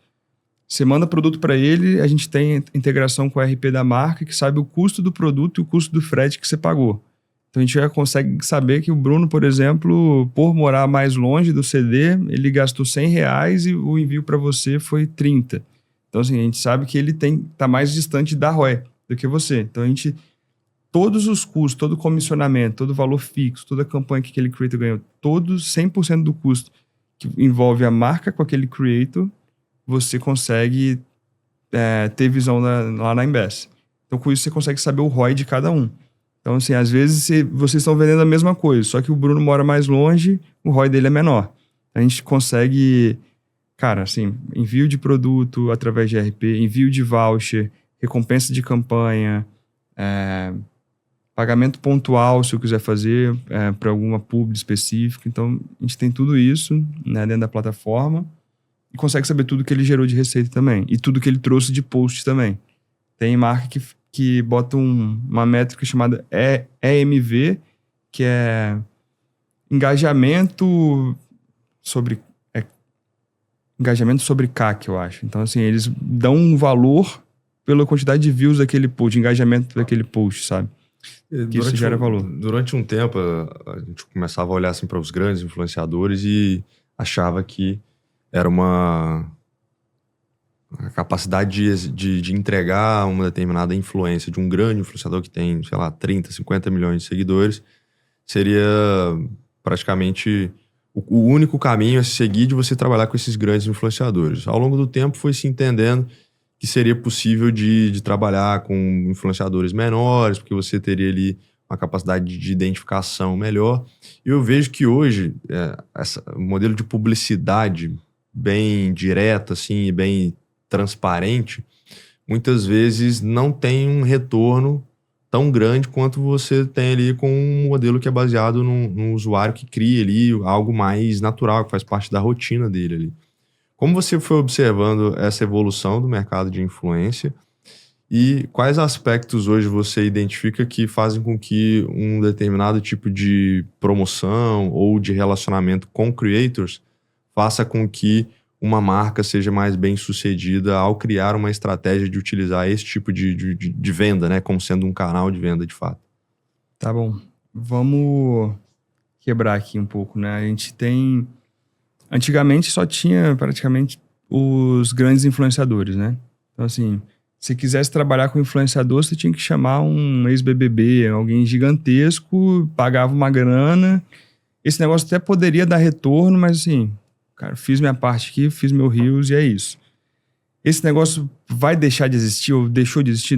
Speaker 3: Você manda produto para ele, a gente tem integração com o RP da marca, que sabe o custo do produto e o custo do frete que você pagou. Então a gente já consegue saber que o Bruno, por exemplo, por morar mais longe do CD, ele gastou R$100 e o envio para você foi 30. Então assim, a gente sabe que ele tá mais distante da ROI do que você. Então a gente, todos os custos, todo o comissionamento, todo o valor fixo, toda a campanha que aquele creator ganhou, todos 100% do custo que envolve a marca com aquele creator, você consegue ter visão lá na Embase. Então com isso você consegue saber o ROI de cada um. Então, assim, às vezes vocês estão vendendo a mesma coisa, só que o Bruno mora mais longe, o ROI dele é menor. A gente consegue, cara, assim, envio de produto através de RP, envio de voucher, recompensa de campanha, pagamento pontual, se eu quiser fazer, para alguma publi específica. Então, a gente tem tudo isso, né, dentro da plataforma e consegue saber tudo que ele gerou de receita também e tudo que ele trouxe de post também. Tem marca que bota uma métrica chamada EMV, que é engajamento sobre CAC, eu acho. Então, assim, eles dão um valor pela quantidade de views daquele post, de engajamento daquele post, sabe? Que isso gera valor.
Speaker 1: Durante um tempo, a gente começava a olhar assim, para os grandes influenciadores e achava que era a capacidade de entregar uma determinada influência de um grande influenciador que tem, sei lá, 30, 50 milhões de seguidores, seria praticamente o único caminho a se seguir de você trabalhar com esses grandes influenciadores. Ao longo do tempo foi se entendendo que seria possível de trabalhar com influenciadores menores, porque você teria ali uma capacidade de identificação melhor. E eu vejo que hoje, o modelo de publicidade bem direta, assim, e bem transparente, muitas vezes não tem um retorno tão grande quanto você tem ali com um modelo que é baseado num usuário que cria ali algo mais natural, que faz parte da rotina dele ali. Como você foi observando essa evolução do mercado de influência e quais aspectos hoje você identifica que fazem com que um determinado tipo de promoção ou de relacionamento com creators faça com que uma marca seja mais bem sucedida ao criar uma estratégia de utilizar esse tipo de venda, né? Como sendo um canal de venda de fato.
Speaker 3: Tá bom. Vamos quebrar aqui um pouco, né? A gente tem... Antigamente só tinha praticamente os grandes influenciadores, né? Então, assim, se quisesse trabalhar com influenciador, você tinha que chamar um ex-BBB, alguém gigantesco, pagava uma grana. Esse negócio até poderia dar retorno, mas assim... Cara, fiz minha parte aqui, fiz meu Reels e é isso. Esse negócio vai deixar de existir ou deixou de existir?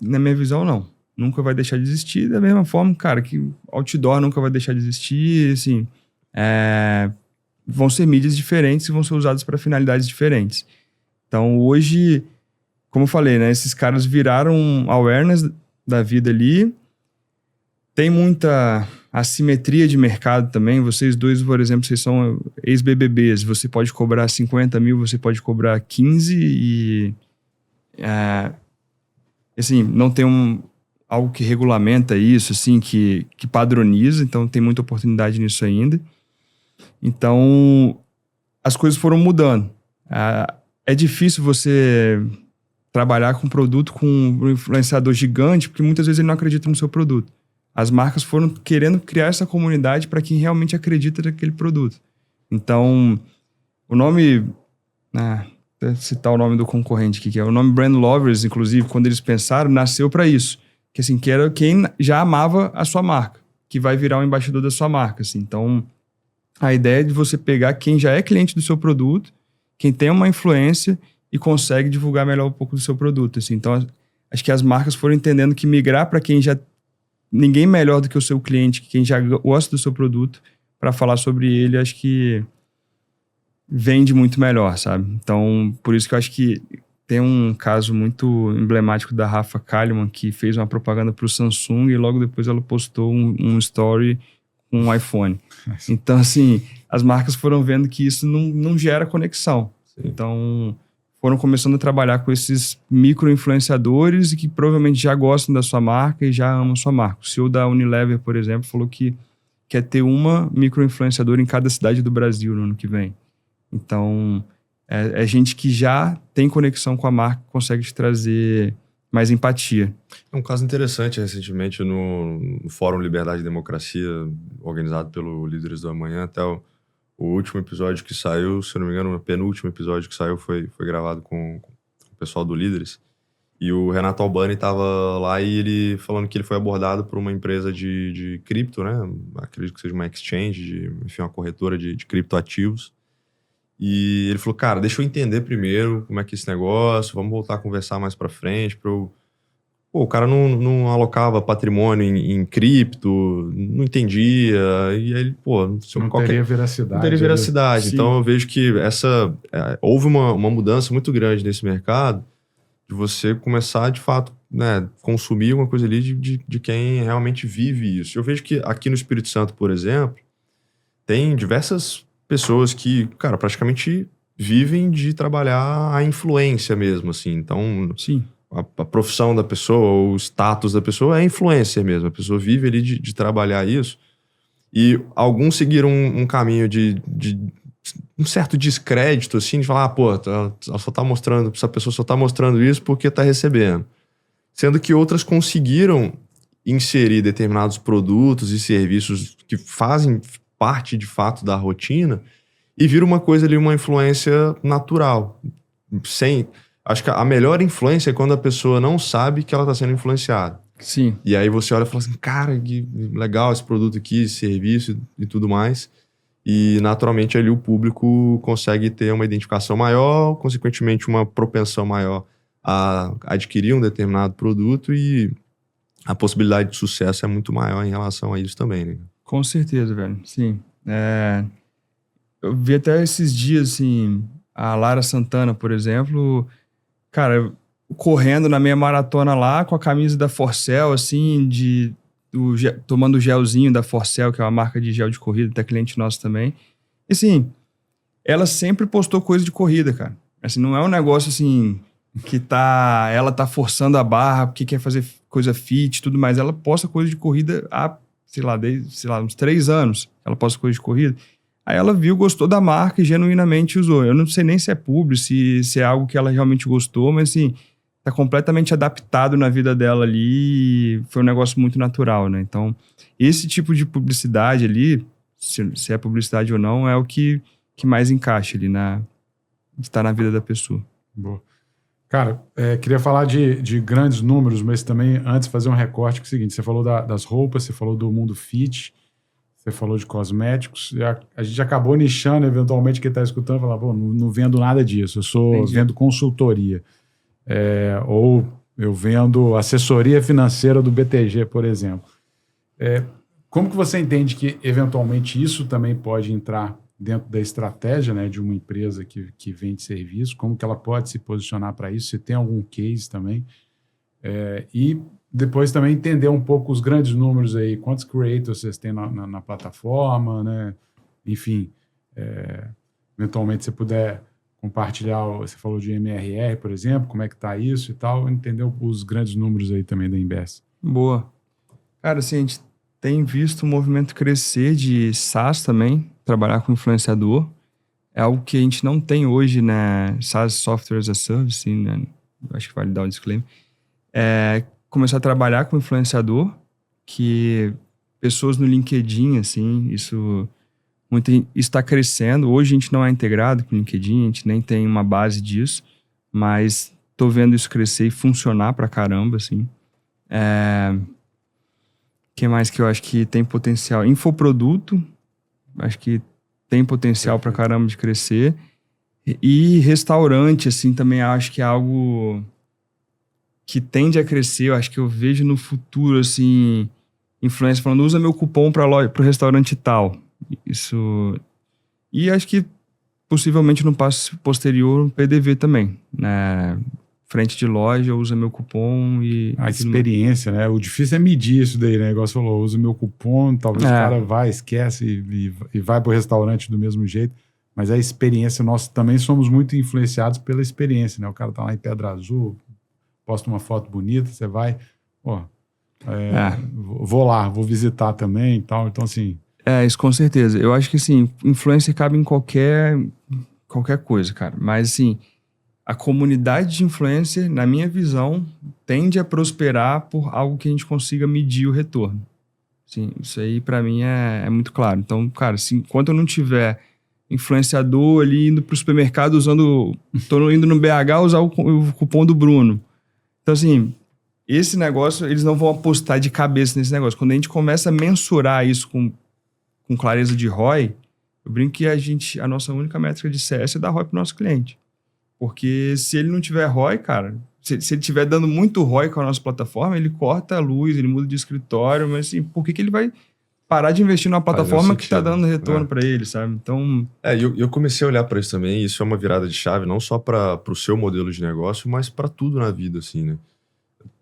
Speaker 3: Na minha visão, não. Nunca vai deixar de existir. Da mesma forma, cara, que outdoor nunca vai deixar de existir. Assim, vão ser mídias diferentes e vão ser usadas para finalidades diferentes. Então, hoje, como eu falei, né, esses caras viraram awareness da vida ali. Tem muita assimetria de mercado também. Vocês dois, por exemplo, vocês são ex-BBBs. Você pode cobrar 50 mil, você pode cobrar 15 e... assim, não tem algo que regulamenta isso, assim, que padroniza. Então, tem muita oportunidade nisso ainda. Então, as coisas foram mudando. É difícil você trabalhar com produto com um influenciador gigante, porque muitas vezes ele não acredita no seu produto. As marcas foram querendo criar essa comunidade para quem realmente acredita naquele produto. Então, o nome... Vou citar o nome do concorrente aqui, que é o nome Brand Lovers, inclusive, quando eles pensaram, nasceu para isso. Que, assim, que era quem já amava a sua marca, que vai virar o embaixador da sua marca. Assim. Então, a ideia é de você pegar quem já é cliente do seu produto, quem tem uma influência e consegue divulgar melhor um pouco do seu produto. Assim. Então, acho que as marcas foram entendendo que migrar para quem já... Ninguém melhor do que o seu cliente, quem já gosta do seu produto, para falar sobre ele, acho que vende muito melhor, sabe? Então, por isso que eu acho que tem um caso muito emblemático da Rafa Kalimann, que fez uma propaganda para o Samsung e logo depois ela postou um story com um iPhone. Então, assim, as marcas foram vendo que isso não gera conexão. Sim. Então, foram começando a trabalhar com esses micro-influenciadores e que provavelmente já gostam da sua marca e já amam sua marca. O CEO da Unilever, por exemplo, falou que quer ter uma micro-influenciadora em cada cidade do Brasil no ano que vem. Então, é gente que já tem conexão com a marca, consegue te trazer mais empatia.
Speaker 1: É um caso interessante recentemente no Fórum Liberdade e Democracia, organizado pelo Líderes do Amanhã. Até o último episódio que saiu, se eu não me engano, o penúltimo episódio que saiu foi gravado com o pessoal do Líderes. E o Renato Albani estava lá e ele falando que ele foi abordado por uma empresa de cripto, né? Acredito que seja uma exchange, enfim, uma corretora de criptoativos. E ele falou, cara, deixa eu entender primeiro como é que é esse negócio, vamos voltar a conversar mais pra frente. O cara não alocava patrimônio em cripto, não entendia, e aí ele,
Speaker 2: teria veracidade.
Speaker 1: Não teria veracidade. Então eu vejo que houve uma mudança muito grande nesse mercado, de você começar, de fato, né, consumir uma coisa ali de quem realmente vive isso. Eu vejo que aqui no Espírito Santo, por exemplo, tem diversas pessoas que, cara, praticamente vivem de trabalhar a influência mesmo, assim. Então,
Speaker 3: sim,
Speaker 1: a profissão da pessoa, o status da pessoa é influencer mesmo. A pessoa vive ali de trabalhar isso. E alguns seguiram um caminho de um certo descrédito, assim, de falar, ela só tá mostrando, essa pessoa só tá mostrando isso porque tá recebendo. Sendo que outras conseguiram inserir determinados produtos e serviços que fazem parte, de fato, da rotina e vira uma coisa ali, uma influência natural. Acho que a melhor influência é quando a pessoa não sabe que ela está sendo influenciada.
Speaker 3: Sim.
Speaker 1: E aí você olha e fala assim, cara, que legal esse produto aqui, esse serviço e tudo mais. E, naturalmente, ali o público consegue ter uma identificação maior, consequentemente, uma propensão maior a adquirir um determinado produto e a possibilidade de sucesso é muito maior em relação a isso também, né?
Speaker 3: Com certeza, velho. Sim. Eu vi até esses dias, assim, a Lara Santana, por exemplo, cara, correndo na meia maratona lá com a camisa da Forcell, assim, tomando o gelzinho da Forcell, que é uma marca de gel de corrida, até cliente nosso também. E, assim, ela sempre postou coisa de corrida, cara. Assim, não é um negócio, assim, que ela tá forçando a barra porque quer fazer coisa fit e tudo mais. Ela posta coisa de corrida há, desde uns 3 anos, ela posta coisa de corrida. Aí ela viu, gostou da marca e genuinamente usou. Eu não sei nem se é publi, se é algo que ela realmente gostou, mas assim, tá completamente adaptado na vida dela ali e foi um negócio muito natural, né? Então, esse tipo de publicidade ali, se é publicidade ou não, é o que mais encaixa ali, de estar na vida da pessoa.
Speaker 2: Boa. Cara, queria falar de grandes números, mas também antes fazer um recorte que é o seguinte, você falou das roupas, você falou do mundo fit, você falou de cosméticos, a gente acabou nichando eventualmente quem está escutando, falar, não vendo nada disso, eu vendo consultoria, ou eu vendo assessoria financeira do BTG, por exemplo. Como que você entende que eventualmente isso também pode entrar dentro da estratégia, né, de uma empresa que vende serviço, como que ela pode se posicionar para isso, se tem algum case também, e depois também entender um pouco os grandes números aí, quantos creators vocês têm na plataforma, né, enfim, eventualmente você puder compartilhar, você falou de MRR, por exemplo, como é que tá isso e tal, entender os grandes números aí também da Embest.
Speaker 3: Boa. Cara, assim, a gente tem visto o movimento crescer de SaaS também, trabalhar com influenciador. É algo que a gente não tem hoje, né? SaaS, Software as a Service, né? acho que vale dar um disclaimer, começar a trabalhar com influenciador, que pessoas no LinkedIn, assim, isso está crescendo. Hoje a gente não é integrado com o LinkedIn, a gente nem tem uma base disso, mas tô vendo isso crescer e funcionar pra caramba, assim. Que mais que eu acho que tem potencial? Infoproduto, acho que tem potencial pra caramba de crescer. E restaurante, assim, também acho que é algo que tende a crescer. Eu acho que eu vejo no futuro, assim, influência falando, usa meu cupom pro restaurante tal. Isso. E acho que possivelmente no passo posterior, PDV também, né? Frente de loja, usa meu cupom e...
Speaker 2: A experiência, né? O difícil é medir isso daí, né? Igual você falou, usa meu cupom, talvez o cara vai, esquece e vai pro restaurante do mesmo jeito. Mas a experiência, nós também somos muito influenciados pela experiência, né? O cara tá lá em Pedra Azul, posta uma foto bonita, você vai, vou lá, vou visitar também e tal. Então, assim...
Speaker 3: isso com certeza. Eu acho que, assim, influencer cabe em qualquer coisa, cara. Mas, assim, a comunidade de influencer, na minha visão, tende a prosperar por algo que a gente consiga medir o retorno. Sim, isso aí pra mim é muito claro. Então, cara, assim, enquanto eu não tiver influenciador ali indo pro supermercado tô indo no BH usar o cupom do Bruno. Então, assim, esse negócio, eles não vão apostar de cabeça nesse negócio. Quando a gente começa a mensurar isso com clareza de ROI, eu brinco que a nossa única métrica de CS é dar ROI pro nosso cliente. Porque se ele não tiver ROI, cara, se ele estiver dando muito ROI com a nossa plataforma, ele corta a luz, ele muda de escritório, mas assim, por que ele vai parar de investir numa plataforma que está dando retorno para ele, sabe? Então...
Speaker 1: eu comecei a olhar para isso também, e isso é uma virada de chave, não só para o seu modelo de negócio, mas para tudo na vida, assim, né?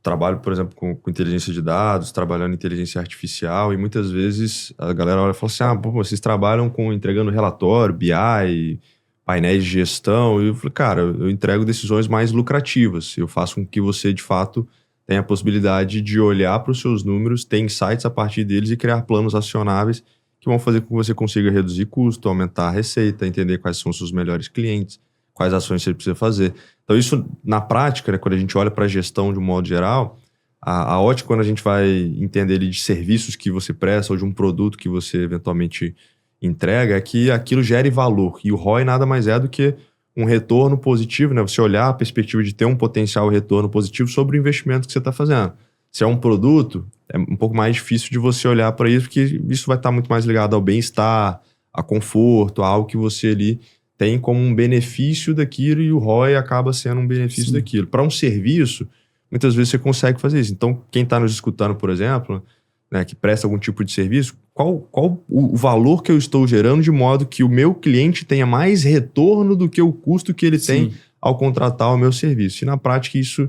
Speaker 1: Trabalho, por exemplo, com inteligência de dados, trabalhando em inteligência artificial, e muitas vezes a galera olha e fala assim, vocês trabalham entregando relatório, BI, painéis de gestão, e eu falei, cara, eu entrego decisões mais lucrativas, eu faço com que você, de fato, tenha a possibilidade de olhar para os seus números, ter insights a partir deles e criar planos acionáveis que vão fazer com que você consiga reduzir custo, aumentar a receita, entender quais são os seus melhores clientes, quais ações você precisa fazer. Então isso, na prática, né, quando a gente olha para a gestão de um modo geral, a ótica quando a gente vai entender ali de serviços que você presta ou de um produto que você eventualmente entrega é que aquilo gere valor. E o ROI nada mais é do que um retorno positivo, né? Você olhar a perspectiva de ter um potencial retorno positivo sobre o investimento que você está fazendo. Se é um produto, é um pouco mais difícil de você olhar para isso, porque isso vai estar muito mais ligado ao bem-estar, a conforto, a algo que você ali tem como um benefício daquilo e o ROI acaba sendo um benefício daquilo. Para um serviço, muitas vezes você consegue fazer isso. Então, quem está nos escutando, por exemplo, né, que presta algum tipo de serviço, qual o valor que eu estou gerando de modo que o meu cliente tenha mais retorno do que o custo que ele tem ao contratar o meu serviço. E na prática isso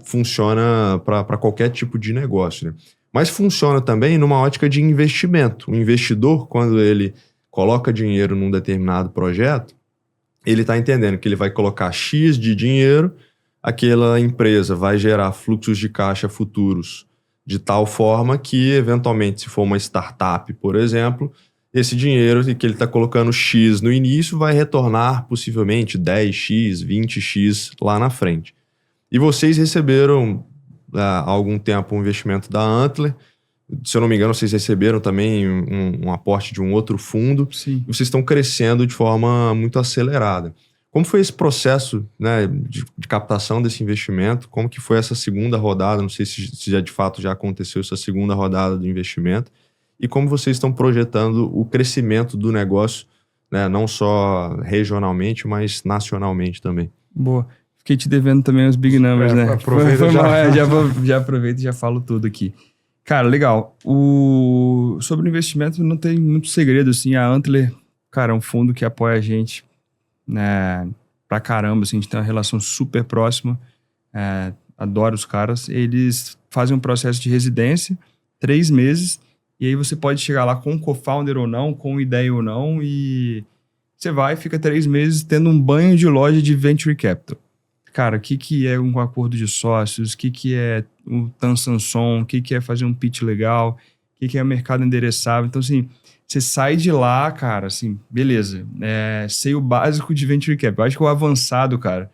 Speaker 1: funciona para qualquer tipo de negócio, né? Mas funciona também numa ótica de investimento. O investidor, quando ele coloca dinheiro num determinado projeto, ele está entendendo que ele vai colocar X de dinheiro, aquela empresa vai gerar fluxos de caixa futuros de tal forma que, eventualmente, se for uma startup, por exemplo, esse dinheiro que ele está colocando X no início vai retornar possivelmente 10X, 20X lá na frente. E vocês receberam há algum tempo um investimento da Antler. Se eu não me engano, vocês receberam também um aporte de um outro fundo.
Speaker 3: Sim.
Speaker 1: E vocês estão crescendo de forma muito acelerada. Como foi esse processo, né, de captação desse investimento? Como que foi essa segunda rodada? Não sei se já de fato já aconteceu essa segunda rodada do investimento. E como vocês estão projetando o crescimento do negócio, né, não só regionalmente, mas nacionalmente também.
Speaker 3: Boa. Fiquei te devendo também os big numbers, né?
Speaker 2: Aproveita
Speaker 3: já aproveito e já falo tudo aqui. Cara, legal. Sobre o investimento não tem muito segredo, assim. A Antler, cara, é um fundo que apoia a gente, né, pra caramba, assim, a gente tem uma relação super próxima, adoro os caras. Eles fazem um processo de residência, 3 meses, e aí você pode chegar lá com um co-founder ou não, com ideia ou não, e você vai, fica 3 meses tendo um banho de loja de venture capital. Cara, o que é um acordo de sócios, o que é um TAM Samsung, o que é fazer um pitch legal, o que é mercado endereçável. Então, assim, você sai de lá, cara, assim, beleza, sei o básico de venture capital. Eu acho que o avançado, cara,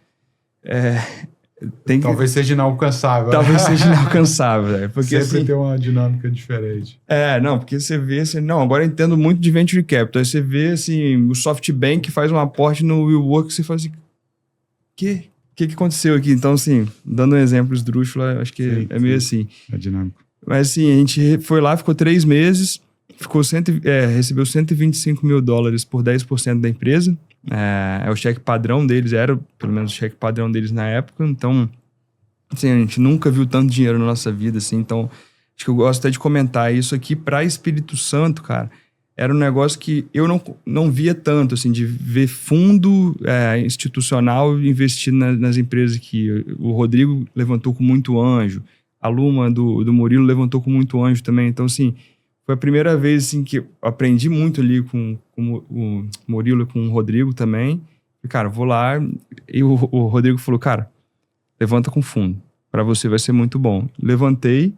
Speaker 2: Talvez seja inalcançável.
Speaker 3: Talvez seja inalcançável, velho. Porque
Speaker 2: sempre
Speaker 3: assim,
Speaker 2: tem uma dinâmica diferente.
Speaker 3: não, porque você vê assim, não, agora eu entendo muito de Venture Capital. Aí você vê assim, o SoftBank faz um aporte no WeWork e você fala assim, o que aconteceu aqui? Então, assim, dando um exemplo esdrúxulo, acho que é meio assim.
Speaker 2: É dinâmico.
Speaker 3: Mas assim, a gente foi lá, ficou 3 meses, recebeu $125 mil por 10% da empresa. É o cheque padrão deles, era pelo menos o cheque padrão deles na época. Então, assim, a gente nunca viu tanto dinheiro na nossa vida, assim. Então, acho que eu gosto até de comentar isso aqui para Espírito Santo, cara. Era um negócio que eu não via tanto, assim, de ver fundo institucional investir nas empresas que o Rodrigo levantou com muito anjo, a Luma do Murilo levantou com muito anjo também. Então, assim, foi a primeira vez assim, que eu aprendi muito ali com o Murilo e com o Rodrigo também. E, cara, vou lá e o Rodrigo falou, cara, levanta com fundo, para você vai ser muito bom. Levantei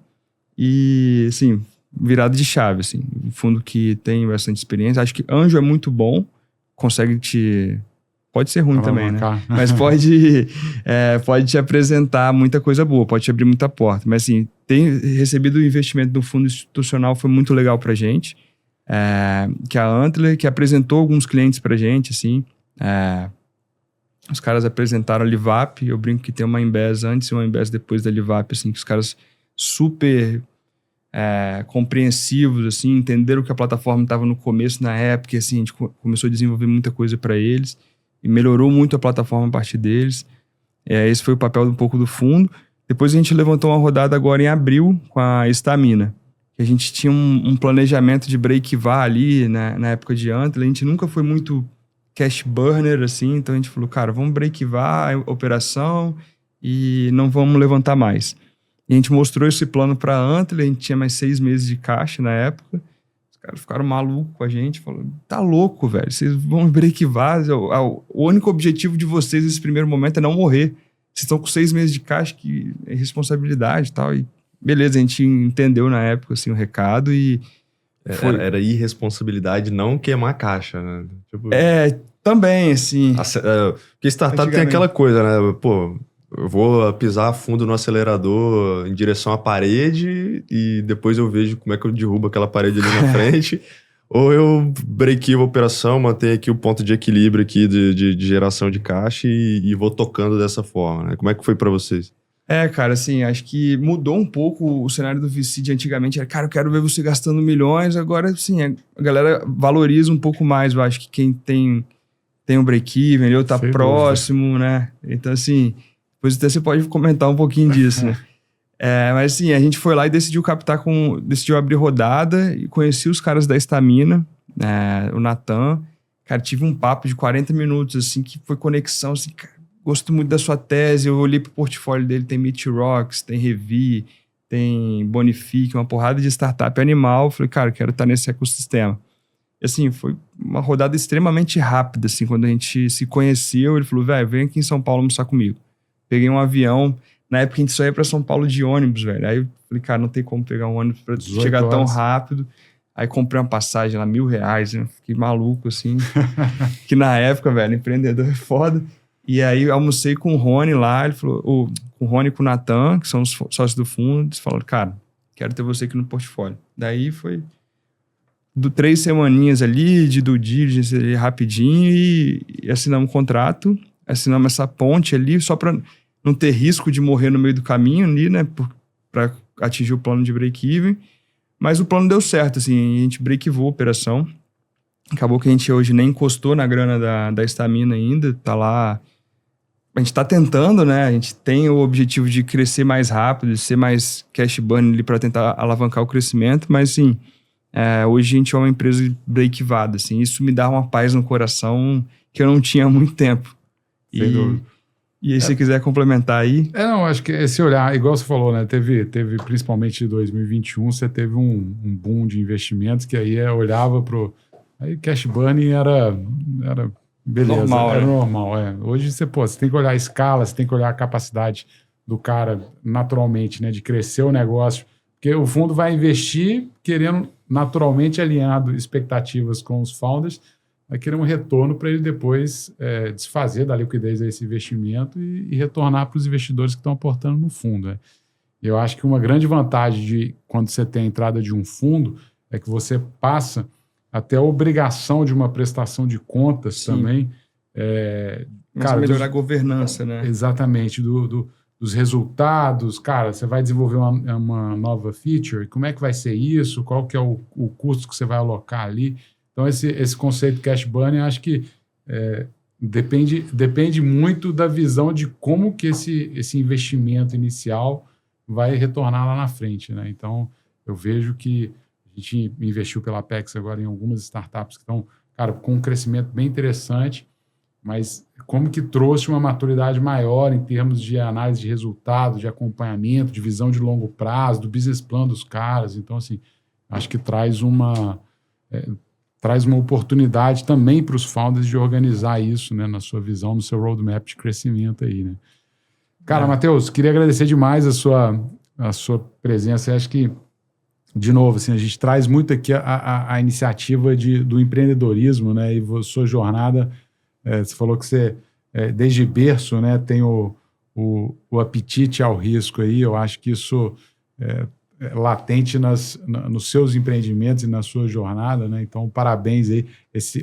Speaker 3: e, assim, virado de chave, assim. Um fundo que tem bastante experiência. Acho que anjo é muito bom, consegue te... Pode ser ruim também, né? Mas pode te apresentar muita coisa boa, pode te abrir muita porta. Mas, assim, ter recebido o investimento do fundo institucional foi muito legal pra gente. Que a Antler, que apresentou alguns clientes pra gente, assim. Os caras apresentaram a Livap, eu brinco que tem uma Embase antes e uma Embase depois da Livap, assim, que os caras super... compreensivos, assim, entenderam que a plataforma estava no começo, na época, e, assim, a gente começou a desenvolver muita coisa para eles e melhorou muito a plataforma a partir deles. Esse foi o papel um pouco do fundo. Depois a gente levantou uma rodada agora em abril com a Estamina, que a gente tinha um planejamento de break-var ali, né, na época de Antler. A gente nunca foi muito cash burner, assim, então a gente falou, cara, vamos break-var a operação e não vamos levantar mais. E a gente mostrou esse plano para a Antler, a gente tinha mais 6 meses de caixa na época. Os caras ficaram malucos com a gente, falaram, tá louco, velho, vocês vão break-var, o único objetivo de vocês nesse primeiro momento é não morrer. Vocês estão com 6 meses de caixa, que é responsabilidade e tal. E beleza, a gente entendeu na época assim, o recado e...
Speaker 1: Era irresponsabilidade não queimar a caixa, né? Tipo,
Speaker 3: também, assim...
Speaker 1: Porque startup tem aquela coisa, né? Pô... Eu vou pisar a fundo no acelerador em direção à parede e depois eu vejo como é que eu derrubo aquela parede ali na frente. Ou eu breakio a operação, mantenho aqui o ponto de equilíbrio aqui de geração de caixa e vou tocando dessa forma, né? Como é que foi para vocês?
Speaker 3: Cara, assim, acho que mudou um pouco o cenário do VC de antigamente. Era, cara, eu quero ver você gastando milhões. Agora, assim, a galera valoriza um pouco mais. Eu acho que quem tem um break-even, ou tá próximo, né? Então, assim... Depois até você pode comentar um pouquinho disso, né? Mas assim, a gente foi lá e decidiu abrir rodada e conheci os caras da Estamina, o Natan. Cara, tive um papo de 40 minutos, assim, que foi conexão, assim, cara, gosto muito da sua tese, eu olhei pro portfólio dele, tem Meet Rocks, tem Revi, tem Bonifique, uma porrada de startup animal. Falei, cara, eu quero estar nesse ecossistema. E assim, foi uma rodada extremamente rápida, assim, quando a gente se conheceu, ele falou, velho, vem aqui em São Paulo almoçar comigo. Peguei um avião. Na época a gente só ia pra São Paulo de ônibus, velho. Aí eu falei, cara, não tem como pegar um ônibus pra chegar tão rápido. Aí comprei uma passagem lá, R$1.000, né? Fiquei maluco, assim. Que na época, velho, empreendedor é foda. E aí eu almocei com o Rony lá. Ele falou, com o Rony e com o Natan, que são os sócios do fundo. Eles falaram, cara, quero ter você aqui no portfólio. Daí foi 3 semaninhas ali, de due diligence ali, rapidinho. E assinamos um contrato. Assinamos essa ponte ali, só pra... não ter risco de morrer no meio do caminho ali, né? Para atingir o plano de break-even. Mas o plano deu certo, assim. A gente break-evou a operação. Acabou que a gente hoje nem encostou na grana da Estamina ainda. Tá lá... A gente tá tentando, né? A gente tem o objetivo de crescer mais rápido, de ser mais cash burn ali para tentar alavancar o crescimento. Mas, assim, hoje a gente é uma empresa break-evada, assim. Isso me dá uma paz no coração que eu não tinha há muito tempo. E aí, se você quiser complementar aí...
Speaker 2: Não, acho que esse olhar, igual você falou, né? Teve principalmente em 2021, você teve um boom de investimentos que aí olhava pro... Aí cash burning era beleza,
Speaker 3: normal,
Speaker 2: era normal. Hoje você tem que olhar a escala, você tem que olhar a capacidade do cara naturalmente, né? De crescer o negócio. Porque o fundo vai investir querendo naturalmente alinhado expectativas com os founders. vai querer um retorno para ele depois desfazer da liquidez desse investimento e retornar para os investidores que estão aportando no fundo. Né? Eu acho que uma grande vantagem de quando você tem a entrada de um fundo é que você passa até a obrigação de uma prestação de contas Sim. também.
Speaker 3: Cara, melhorar a governança, né?
Speaker 2: Exatamente, dos resultados. Cara, você vai desenvolver uma nova feature, como é que vai ser isso? Qual que é o custo que você vai alocar ali? Então, esse conceito cash burn, eu acho que depende muito da visão de como que esse investimento inicial vai retornar lá na frente, né? Então, eu vejo que a gente investiu pela Apex agora em algumas startups que estão, cara, com um crescimento bem interessante, mas como que trouxe uma maturidade maior em termos de análise de resultado, de acompanhamento, de visão de longo prazo, do business plan dos caras. Então, assim, acho que traz uma oportunidade também para os founders de organizar isso, né, na sua visão, no seu roadmap de crescimento aí, né? Cara, Matheus, queria agradecer demais a sua presença. Eu acho que, de novo, assim, a gente traz muito aqui a iniciativa do empreendedorismo, né? E sua jornada, você falou que você, desde berço, né, tem o apetite ao risco aí. Eu acho que isso é latente nos seus empreendimentos e na sua jornada, né? Então, parabéns aí.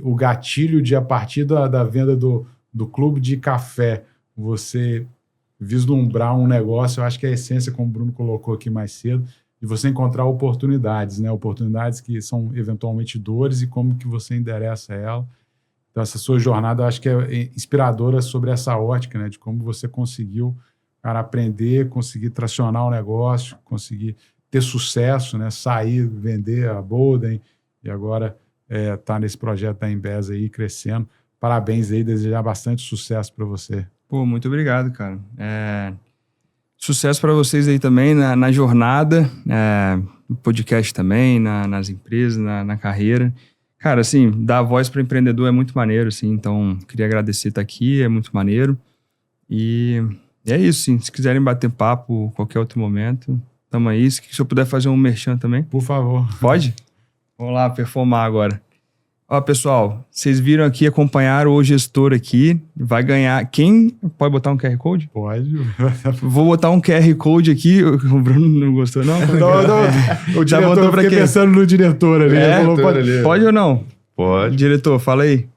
Speaker 2: O gatilho de, a partir da venda do clube de café, você vislumbrar um negócio, eu acho que é a essência, como o Bruno colocou aqui mais cedo, de você encontrar oportunidades, né? Oportunidades que são eventualmente dores e como que você endereça ela. Então, essa sua jornada, eu acho que é inspiradora sobre essa ótica, né? De como você conseguiu, cara, aprender, conseguir tracionar o negócio, conseguir ter sucesso, né? Sair, vender a Bolden e agora tá nesse projeto da Embesa aí, crescendo. Parabéns aí, desejar bastante sucesso para você.
Speaker 3: Pô, muito obrigado, cara. Sucesso para vocês aí também na jornada, no podcast também, nas empresas, na carreira. Cara, assim, dar voz para empreendedor é muito maneiro, assim, então queria agradecer estar aqui, é muito maneiro. E é isso, sim. Se quiserem bater papo qualquer outro momento, tamo aí. Se eu puder fazer um merchan também.
Speaker 2: Por favor.
Speaker 3: Pode? Vamos lá, performar agora. Ó, pessoal, vocês viram aqui, acompanharam o gestor aqui, vai ganhar... Quem? Pode botar um QR Code?
Speaker 2: Pode.
Speaker 3: Vou botar um QR Code aqui, o Bruno não gostou não?
Speaker 2: O diretor, eu fiquei pensando no diretor ali.
Speaker 3: Pode ou não?
Speaker 1: Pode.
Speaker 3: Diretor, fala aí.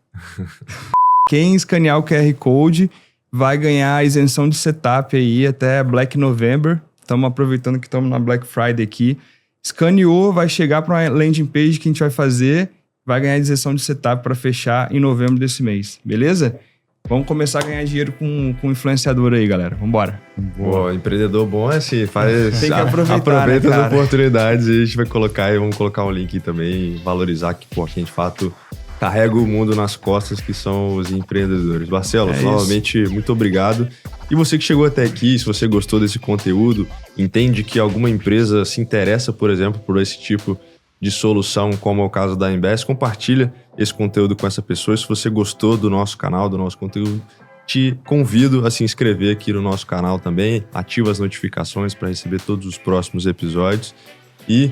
Speaker 3: Quem escanear o QR Code vai ganhar a isenção de setup aí até Black November. Estamos aproveitando que estamos na Black Friday aqui. Escaneou, vai chegar para uma landing page que a gente vai fazer... vai ganhar isenção de setup para fechar em novembro desse mês, beleza? Vamos começar a ganhar dinheiro com influenciador aí, galera. Vambora.
Speaker 1: Boa, empreendedor bom é assim,
Speaker 3: tem que aproveitar,
Speaker 1: aproveita,
Speaker 3: né,
Speaker 1: as oportunidades e a gente vai vamos colocar um link também, valorizar que, quem de fato carrega o mundo nas costas, que são os empreendedores. Barcelos, novamente, muito obrigado. E você que chegou até aqui, se você gostou desse conteúdo, entende que alguma empresa se interessa, por exemplo, por esse tipo de solução, como é o caso da Embesa, compartilha esse conteúdo com essa pessoa. Se você gostou do nosso canal, do nosso conteúdo, te convido a se inscrever aqui no nosso canal também, ativa as notificações para receber todos os próximos episódios. E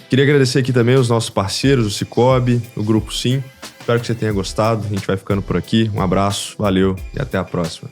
Speaker 1: queria agradecer aqui também os nossos parceiros, o Cicobi, o Grupo Sim. Espero que você tenha gostado. A gente vai ficando por aqui. Um abraço, valeu e até a próxima.